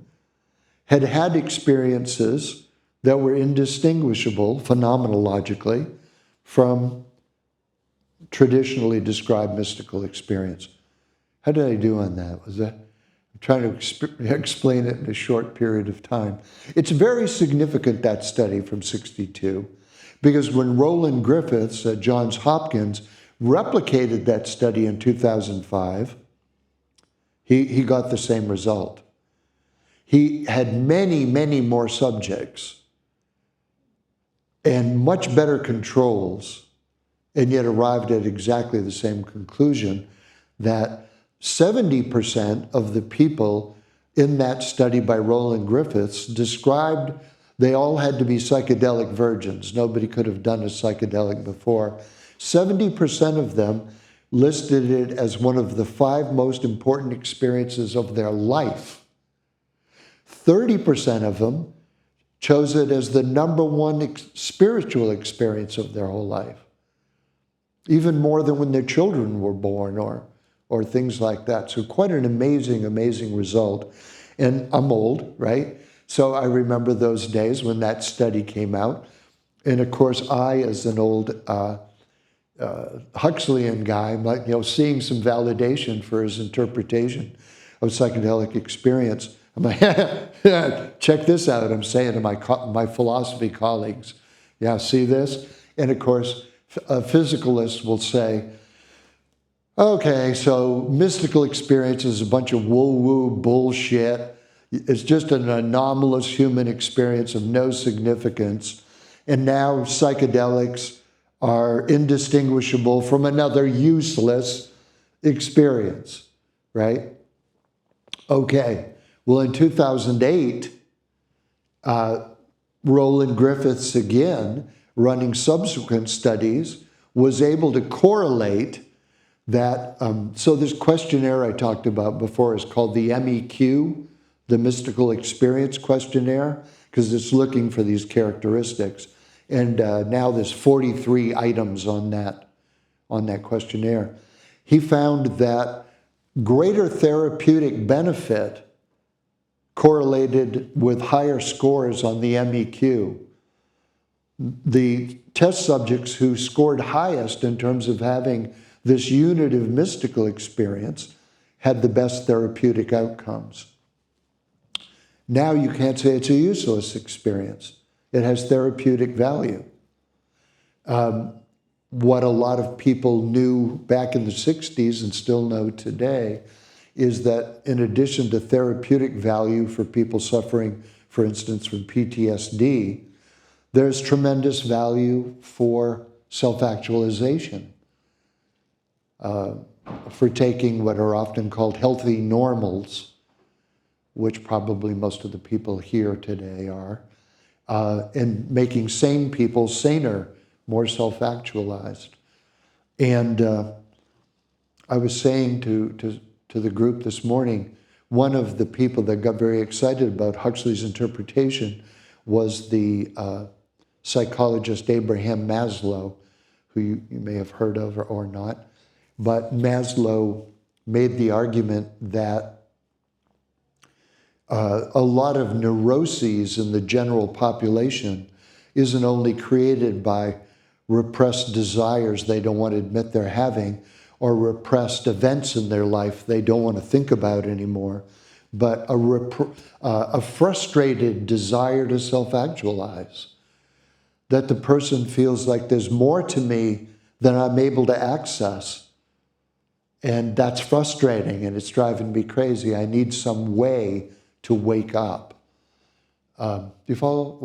[SPEAKER 1] had had experiences that were indistinguishable phenomenologically from traditionally described mystical experience. How did I do on that? I'm trying to explain it in a short period of time. It's very significant, that study from '62, because when Roland Griffiths at Johns Hopkins replicated that study in 2005, he got the same result. He had many, many more subjects and much better controls, and yet arrived at exactly the same conclusion, that 70% of the people in that study by Roland Griffiths described they all had to be psychedelic virgins. Nobody could have done a psychedelic before. 70% of them listed it as one of the 5 most important experiences of their life. 30% of them chose it as the #1 spiritual experience of their whole life, even more than when their children were born or things like that. So quite an amazing, amazing result. And I'm old, right? So I remember those days when that study came out. And of course, I, as an old Huxleyan guy, like, seeing some validation for his interpretation of psychedelic experience. I'm like, check this out, I'm saying to my philosophy colleagues. Yeah, see this? And of course, a physicalist will say, okay, so mystical experience is a bunch of woo-woo bullshit. It's just an anomalous human experience of no significance. And now psychedelics are indistinguishable from another useless experience, right? Okay. Well, in 2008, Roland Griffiths, again, running subsequent studies, was able to correlate that. So this questionnaire I talked about before is called the MEQ, the Mystical Experience Questionnaire, because it's looking for these characteristics. And now there's 43 items on that questionnaire. He found that greater therapeutic benefit correlated with higher scores on the MEQ the test subjects who scored highest in terms of having this unitive mystical experience had the best therapeutic outcomes. Now you can't say it's a useless experience. It has therapeutic value. What a lot of people knew back in the 60s and still know today is that in addition to therapeutic value for people suffering, for instance, from PTSD, there's tremendous value for self-actualization, for taking what are often called healthy normals, which probably most of the people here today are, and making sane people saner, more self-actualized. And I was saying to the group this morning, one of the people that got very excited about Huxley's interpretation was the psychologist Abraham Maslow, who you may have heard of or not. But Maslow made the argument that a lot of neuroses in the general population isn't only created by repressed desires they don't want to admit they're having, or repressed events in their life they don't want to think about anymore, but a frustrated desire to self-actualize. That the person feels like there's more to me than I'm able to access. And that's frustrating and it's driving me crazy. I need some way to wake up. Do you follow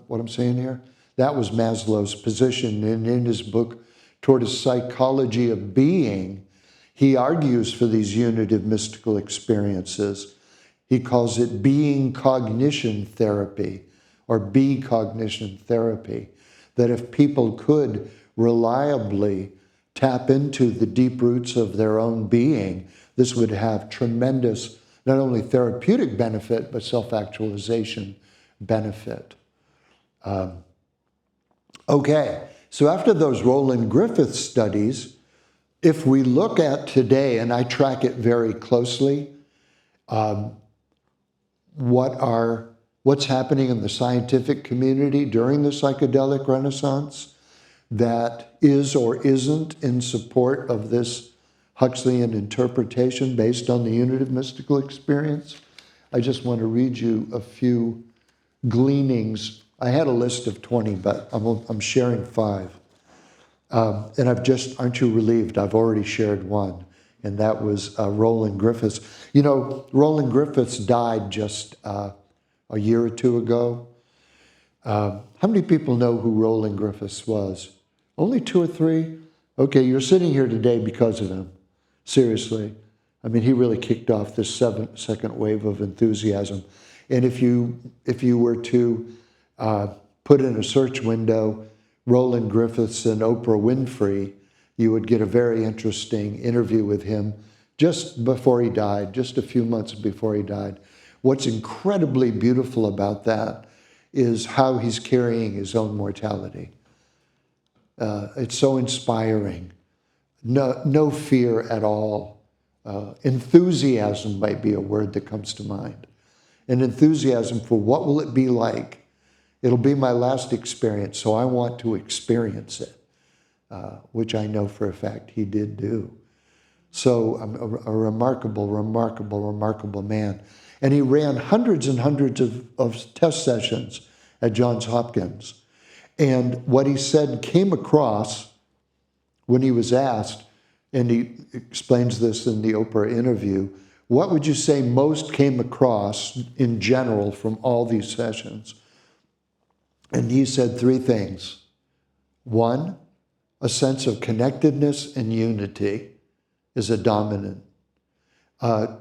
[SPEAKER 1] what I'm saying here? That was Maslow's position. And in his book, Toward a Psychology of Being, he argues for these unitive mystical experiences. He calls it being cognition therapy, or be cognition therapy. That if people could reliably tap into the deep roots of their own being, this would have tremendous, not only therapeutic benefit, but self-actualization benefit. Okay, so after those Roland Griffith studies, if we look at today, and I track it very closely, what's happening in the scientific community during the psychedelic renaissance that is or isn't in support of this Huxleyan interpretation based on the unitive mystical experience. I just want to read you a few gleanings. I had a list of 20, but I'm sharing 5. And aren't you relieved? I've already shared one, and that was Roland Griffiths. You know, Roland Griffiths died just a year or two ago. How many people know who Roland Griffiths was? Only 2 or 3? Okay, you're sitting here today because of him. Seriously. I mean, he really kicked off this second wave of enthusiasm. And if you were to put in a search window Roland Griffiths and Oprah Winfrey, you would get a very interesting interview with him just before he died, just a few months before he died. What's incredibly beautiful about that is how he's carrying his own mortality. It's so inspiring. No fear at all. Enthusiasm might be a word that comes to mind. An enthusiasm for what will it be like? It'll be my last experience, so I want to experience it, which I know for a fact he did do. So a remarkable, remarkable, remarkable man. And he ran hundreds and hundreds of test sessions at Johns Hopkins. And what he said came across when he was asked, and he explains this in the Oprah interview, what would you say most came across in general from all these sessions? And he said 3 things. 1, a sense of connectedness and unity is a dominant.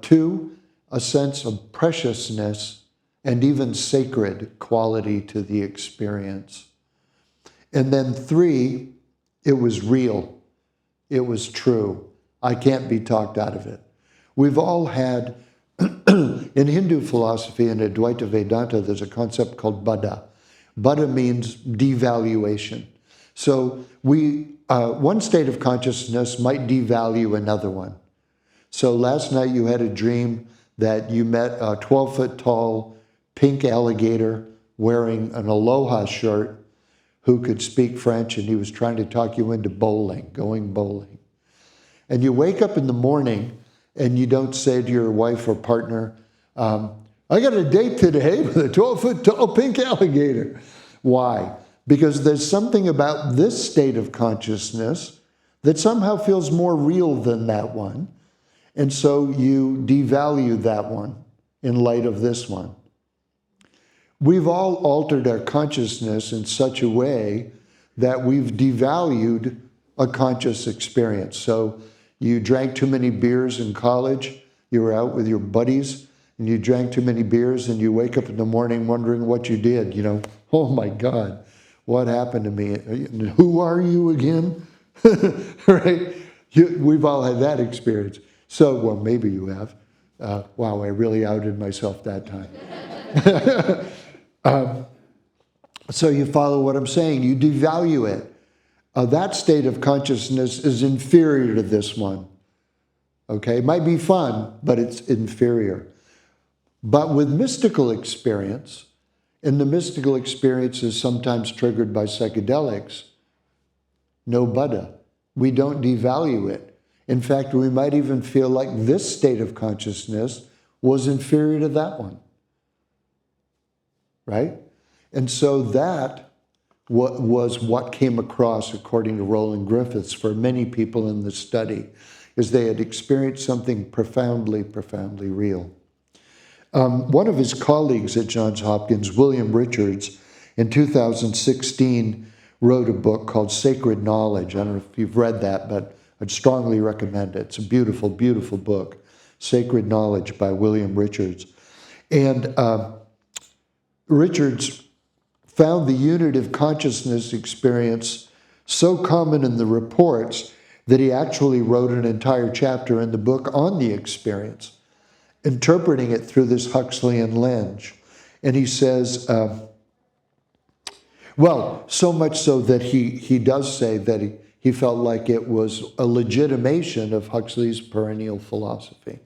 [SPEAKER 1] 2, a sense of preciousness and even sacred quality to the experience. And then 3, it was real. It was true. I can't be talked out of it. We've all had, in Hindu philosophy and Advaita Vedanta, there's a concept called Buddha. Buddha means devaluation. So one state of consciousness might devalue another one. So last night you had a dream that you met a 12-foot tall pink alligator wearing an aloha shirt who could speak French, and he was trying to talk you into bowling, going bowling. And you wake up in the morning and you don't say to your wife or partner, I got a date today with a 12-foot tall pink alligator. Why? Because there's something about this state of consciousness that somehow feels more real than that one. And so you devalue that one in light of this one. We've all altered our consciousness in such a way that we've devalued a conscious experience. So you drank too many beers in college, you were out with your buddies, and you drank too many beers, and you wake up in the morning wondering what you did. You know, oh my God, what happened to me? Who are you again? Right? We've all had that experience. So, well, maybe you have. Wow, I really outed myself that time. So you follow what I'm saying. You devalue it. That state of consciousness is inferior to this one. Okay? It might be fun, but it's inferior. But with mystical experience, and the mystical experience is sometimes triggered by psychedelics, no Buddha. We don't devalue it. In fact, we might even feel like this state of consciousness was inferior to that one. Right? And so that was what came across, according to Roland Griffiths, for many people in the study, is they had experienced something profoundly, profoundly real. One of his colleagues at Johns Hopkins, William Richards, in 2016 wrote a book called Sacred Knowledge. I don't know if you've read that, but I'd strongly recommend it. It's a beautiful, beautiful book, Sacred Knowledge by William Richards. And Richards found the unitive consciousness experience so common in the reports that he actually wrote an entire chapter in the book on the experience, interpreting it through this Huxleyan lens. And he says, well, so much so that he does say that he felt like it was a legitimation of Huxley's perennial philosophy.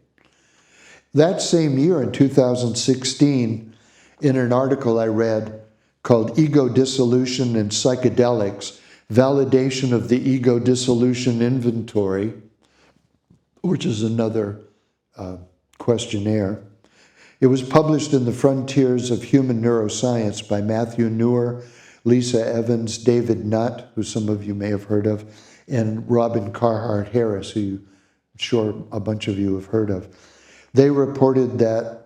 [SPEAKER 1] That same year, in 2016, in an article I read called Ego Dissolution and Psychedelics, Validation of the Ego Dissolution Inventory, which is another questionnaire. It was published in the Frontiers of Human Neuroscience by Matthew Neuer, Lisa Evans, David Nutt, who some of you may have heard of, and Robin Carhart Harris, who I'm sure a bunch of you have heard of. They reported that,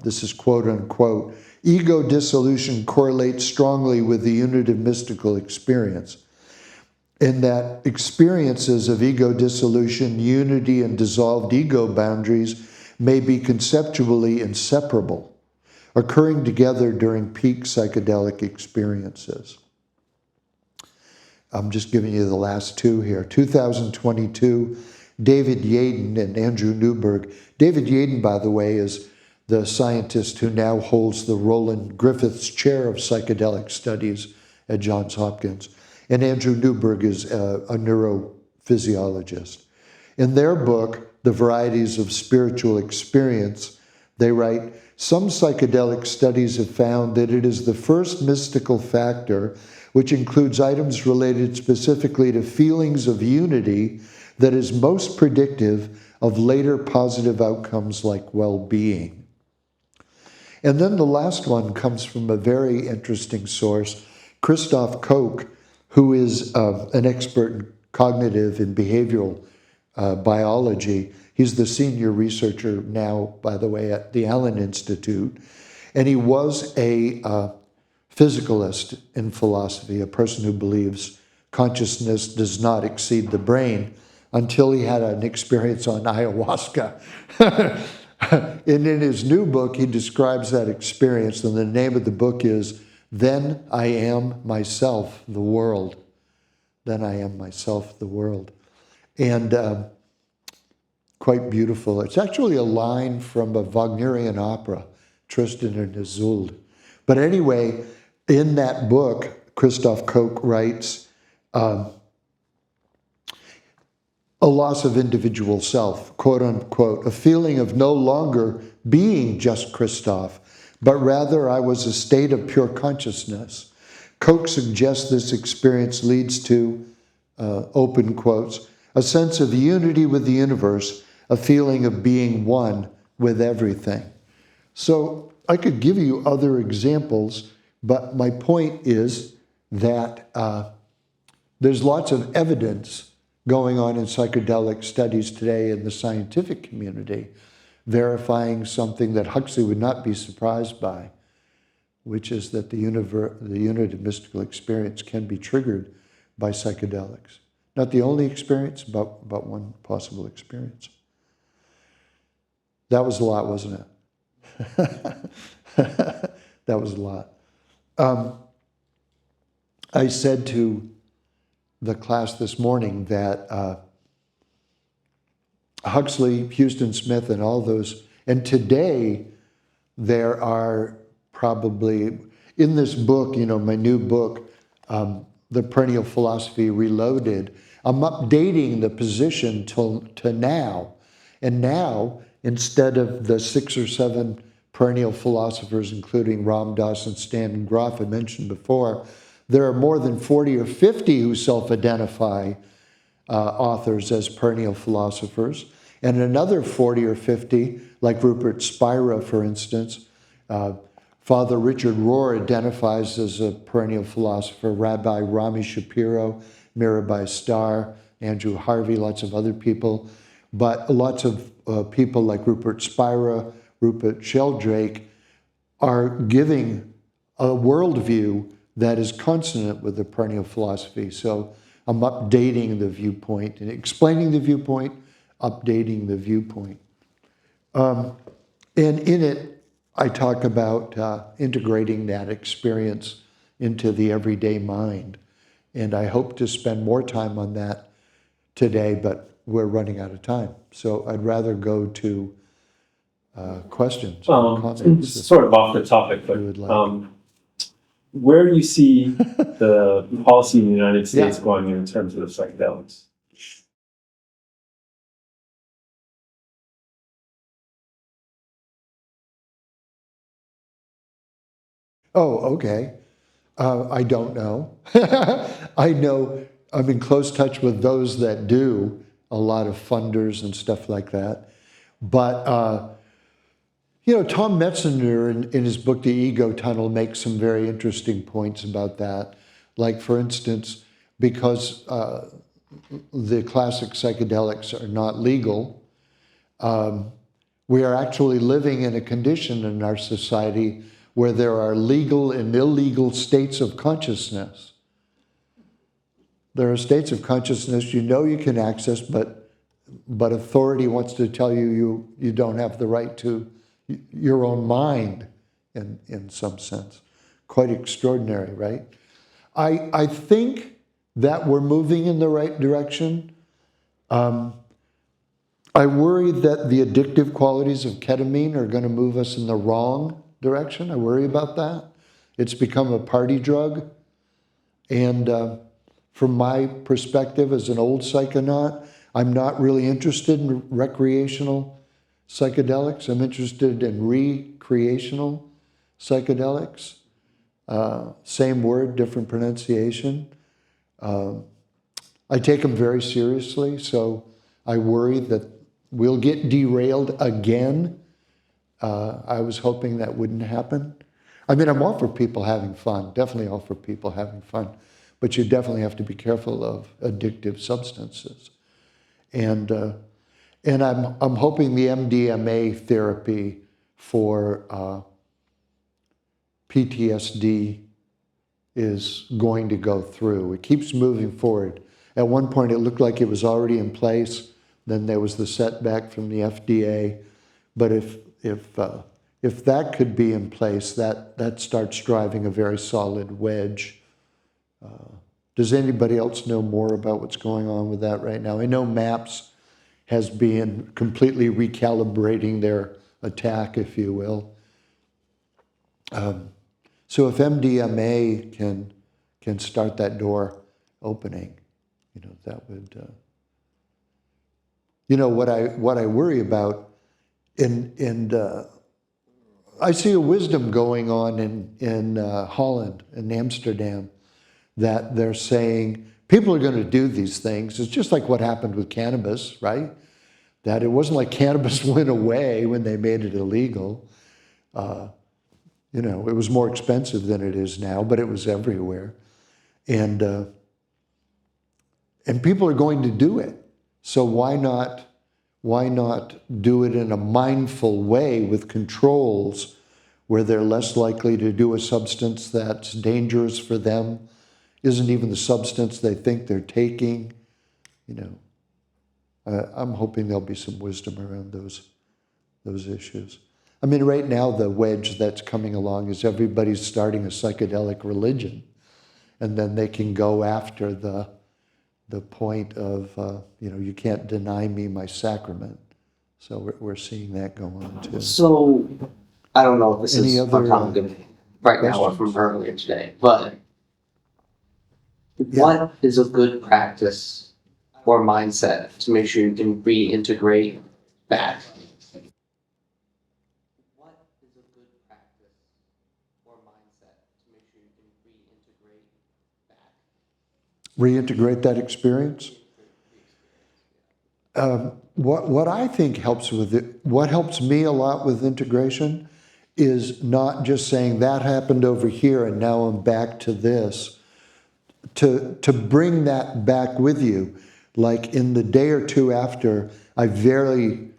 [SPEAKER 1] this is quote unquote, ego dissolution correlates strongly with the unitive mystical experience, in that experiences of ego dissolution, unity, and dissolved ego boundaries may be conceptually inseparable, occurring together during peak psychedelic experiences. I'm just giving you the last two here. 2022, David Yaden and Andrew Newberg. David Yaden, by the way, is the scientist who now holds the Roland Griffiths Chair of Psychedelic Studies at Johns Hopkins. And Andrew Newberg is a neurophysiologist. In their book, The Varieties of Spiritual Experience, they write, some psychedelic studies have found that it is the first mystical factor, which includes items related specifically to feelings of unity, that is most predictive of later positive outcomes like well-being. And then the last one comes from a very interesting source, Christoph Koch, who is an expert in cognitive and behavioral biology. He's the senior researcher now, by the way, at the Allen Institute. And he was a physicalist in philosophy, a person who believes consciousness does not exceed the brain, until he had an experience on ayahuasca. And in his new book, he describes that experience, and the name of the book is Then I Am Myself, the World. Then I Am Myself, the World. And quite beautiful. It's actually a line from a Wagnerian opera, Tristan and Isolde. But anyway, in that book, Christoph Koch writes, a loss of individual self, quote unquote, a feeling of no longer being just Christoph, but rather I was a state of pure consciousness, Koch suggests this experience leads to, open quotes, a sense of unity with the universe, a feeling of being one with everything. So I could give you other examples, but my point is that there's lots of evidence going on in psychedelic studies today in the scientific community, verifying something that Huxley would not be surprised by, which is that the unity of mystical experience can be triggered by psychedelics. Not the only experience, but one possible experience. That was a lot, wasn't it? That was a lot. I said to the class this morning that Huxley, Houston Smith, and all those, and today there are probably, in this book, my new book, The Perennial Philosophy Reloaded, I'm updating the position to now. And now, instead of the 6 or 7 perennial philosophers, including Ram Dass and Stan Groff I mentioned before, there are more than 40 or 50 who self-identify authors as perennial philosophers, and another 40 or 50, like Rupert Spira, for instance. Father Richard Rohr identifies as a perennial philosopher, Rabbi Rami Shapiro, Mirabai Starr, Andrew Harvey, lots of other people, but lots of people like Rupert Spira, Rupert Sheldrake are giving a worldview that is consonant with the perennial philosophy. So I'm updating the viewpoint and explaining the viewpoint, updating the viewpoint. And in it, I talk about integrating that experience into the everyday mind. And I hope to spend more time on that today, but we're running out of time. So I'd rather go to questions or comments.
[SPEAKER 2] Sort of off the topic, but where do you see the policy in the United States going in terms of the psychedelics?
[SPEAKER 1] Oh, okay. I don't know. I know I'm in close touch with those that do, a lot of funders and stuff like that. But, Tom Metzinger in his book, The Ego Tunnel, makes some very interesting points about that. Like, for instance, because the classic psychedelics are not legal, we are actually living in a condition in our society where there are legal and illegal states of consciousness. There are states of consciousness you can access, but authority wants to tell you you don't have the right to your own mind in some sense. Quite extraordinary, right? I think that we're moving in the right direction. I worry that the addictive qualities of ketamine are going to move us in the wrong direction. I worry about that. It's become a party drug. And from my perspective as an old psychonaut, I'm not really interested in recreational psychedelics. I'm interested in recreational psychedelics. Same word, different pronunciation. I take them very seriously, so I worry that we'll get derailed again. I was hoping that wouldn't happen. I mean, I'm all for people having fun, definitely all for people having fun, but you definitely have to be careful of addictive substances. And I'm hoping the MDMA therapy for PTSD is going to go through. It keeps moving forward. At one point, it looked like it was already in place. Then there was the setback from the FDA. But if that could be in place, that starts driving a very solid wedge. Does anybody else know more about what's going on with that right now? I know MAPS has been completely recalibrating their attack, if you will. So if MDMA can start that door opening, that would. What I worry about, and I see a wisdom going on in Holland, in Amsterdam, that they're saying people are going to do these things. It's just like what happened with cannabis, right? That it wasn't like cannabis went away when they made it illegal. You know, it was more expensive than it is now, but it was everywhere. And people are going to do it. So why not do it in a mindful way with controls where they're less likely to do a substance that's dangerous for them, isn't even the substance they think they're taking? You know, I'm hoping there'll be some wisdom around those issues. I mean, right now the wedge that's coming along is everybody's starting a psychedelic religion, and then they can go after the point of, you know, you can't deny me my sacrament. So we're seeing that go on too.
[SPEAKER 3] So, I don't know if this
[SPEAKER 1] Any
[SPEAKER 3] is
[SPEAKER 1] other,
[SPEAKER 3] uncommon right now or from earlier today, but what is a good practice or mindset to make sure you can reintegrate back? What is a good practice or mindset to make sure you can reintegrate back?
[SPEAKER 1] Reintegrate that experience? What I think helps with it, what helps me a lot with integration is not just saying that happened over here and now I'm back to this. To bring that back with you, like in the day or two after, I very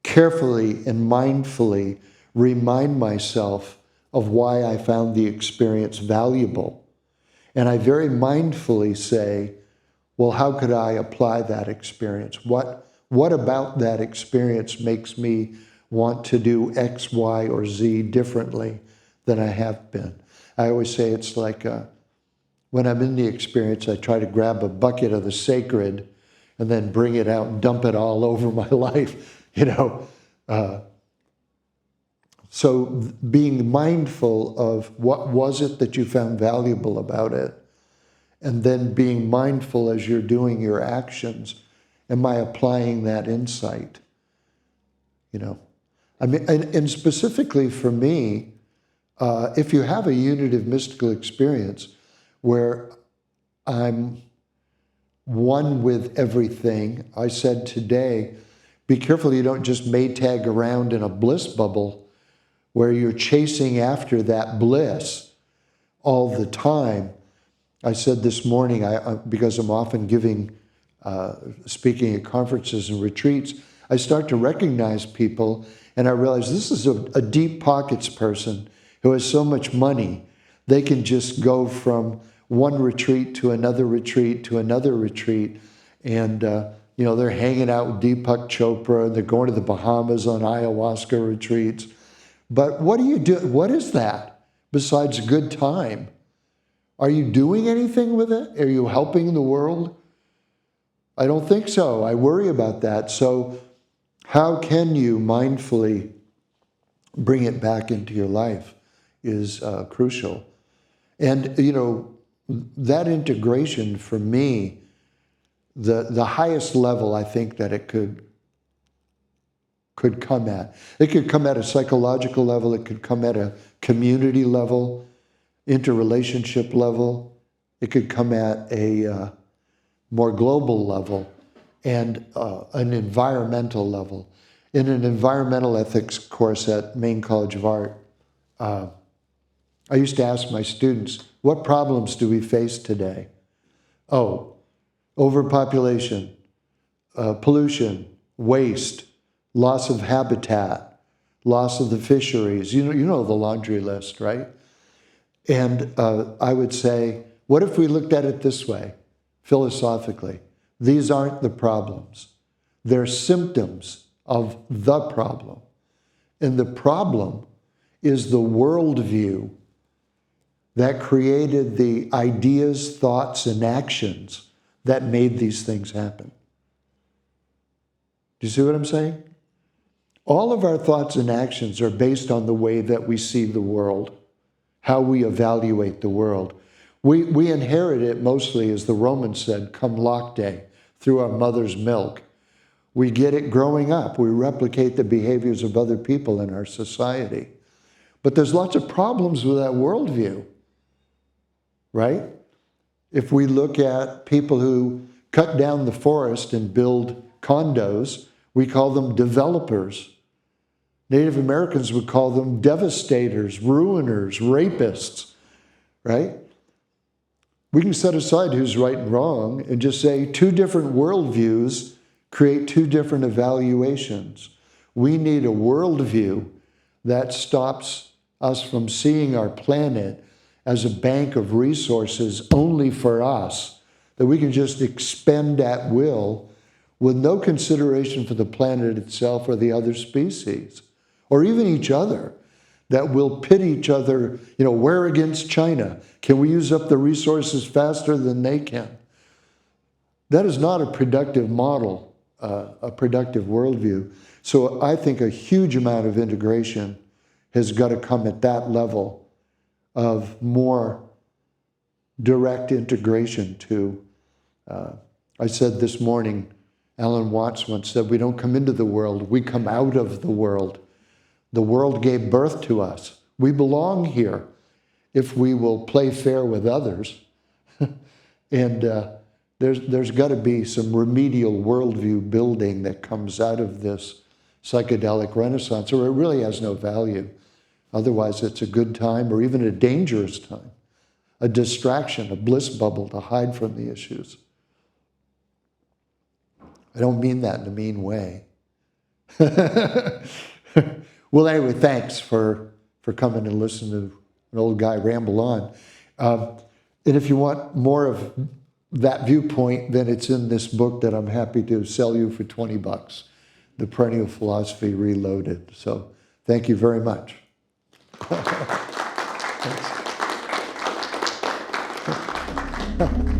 [SPEAKER 1] carefully and mindfully remind myself of why I found the experience valuable. And I very mindfully say, well, how could I apply that experience? What about that experience makes me want to do X, Y, or Z differently than I have been? I always say it's like when I'm in the experience, I try to grab a bucket of the sacred and then bring it out and dump it all over my life, you know. So being mindful of what was it that you found valuable about it, and then being mindful as you're doing your actions, am I applying that insight? You know, I mean, and specifically for me, if you have a unitive mystical experience where I'm one with everything, I said today, be careful you don't just Maytag around in a bliss bubble where you're chasing after that bliss all the time. I said this morning, because I'm often speaking at conferences and retreats, I start to recognize people and I realize this is a deep pockets person who has so much money, they can just go from one retreat to another retreat to another retreat. And, you know, they're hanging out with Deepak Chopra, they're going to the Bahamas on ayahuasca retreats. But what do you do? What is that besides a good time? Are you doing anything with it? Are you helping the world? I don't think so. I worry about that. So how can you mindfully bring it back into your life is crucial. And, you know, that integration for me, the highest level I think that it could come at. It could come at a psychological level. It could come at a community level, interrelationship level. It could come at a more global level and an environmental level. In an environmental ethics course at Maine College of Art, I used to ask my students, what problems do we face today? Oh, overpopulation, pollution, waste, loss of habitat, loss of the fisheries. You know the laundry list, right? And I would say, what if we looked at it this way, philosophically? These aren't the problems. They're symptoms of the problem. And the problem is the worldview that created the ideas, thoughts, and actions that made these things happen. Do you see what I'm saying? All of our thoughts and actions are based on the way that we see the world, how we evaluate the world. We inherit it mostly, as the Romans said, cum lacte, through our mother's milk. We get it growing up. We replicate the behaviors of other people in our society. But there's lots of problems with that worldview, right? If we look at people who cut down the forest and build condos, we call them developers. Native Americans would call them devastators, ruiners, rapists, right? We can set aside who's right and wrong and just say two different worldviews create two different evaluations. We need a worldview that stops us from seeing our planet as a bank of resources only for us, that we can just expend at will with no consideration for the planet itself or the other species, or even each other, that will pit each other, we're against China. Can we use up the resources faster than they can? That is not a productive model, a productive worldview. So I think a huge amount of integration has got to come at that level of more direct integration to, I said this morning, Alan Watts once said, we don't come into the world, we come out of the world. The world gave birth to us. We belong here if we will play fair with others. And there's got to be some remedial worldview building that comes out of this psychedelic renaissance, or it really has no value. Otherwise, it's a good time or even a dangerous time, a distraction, a bliss bubble to hide from the issues. I don't mean that in a mean way. Well, anyway, thanks for coming and listening to an old guy ramble on. And if you want more of that viewpoint, then it's in this book that I'm happy to sell you for $20, The Perennial Philosophy Reloaded. So thank you very much. Thanks.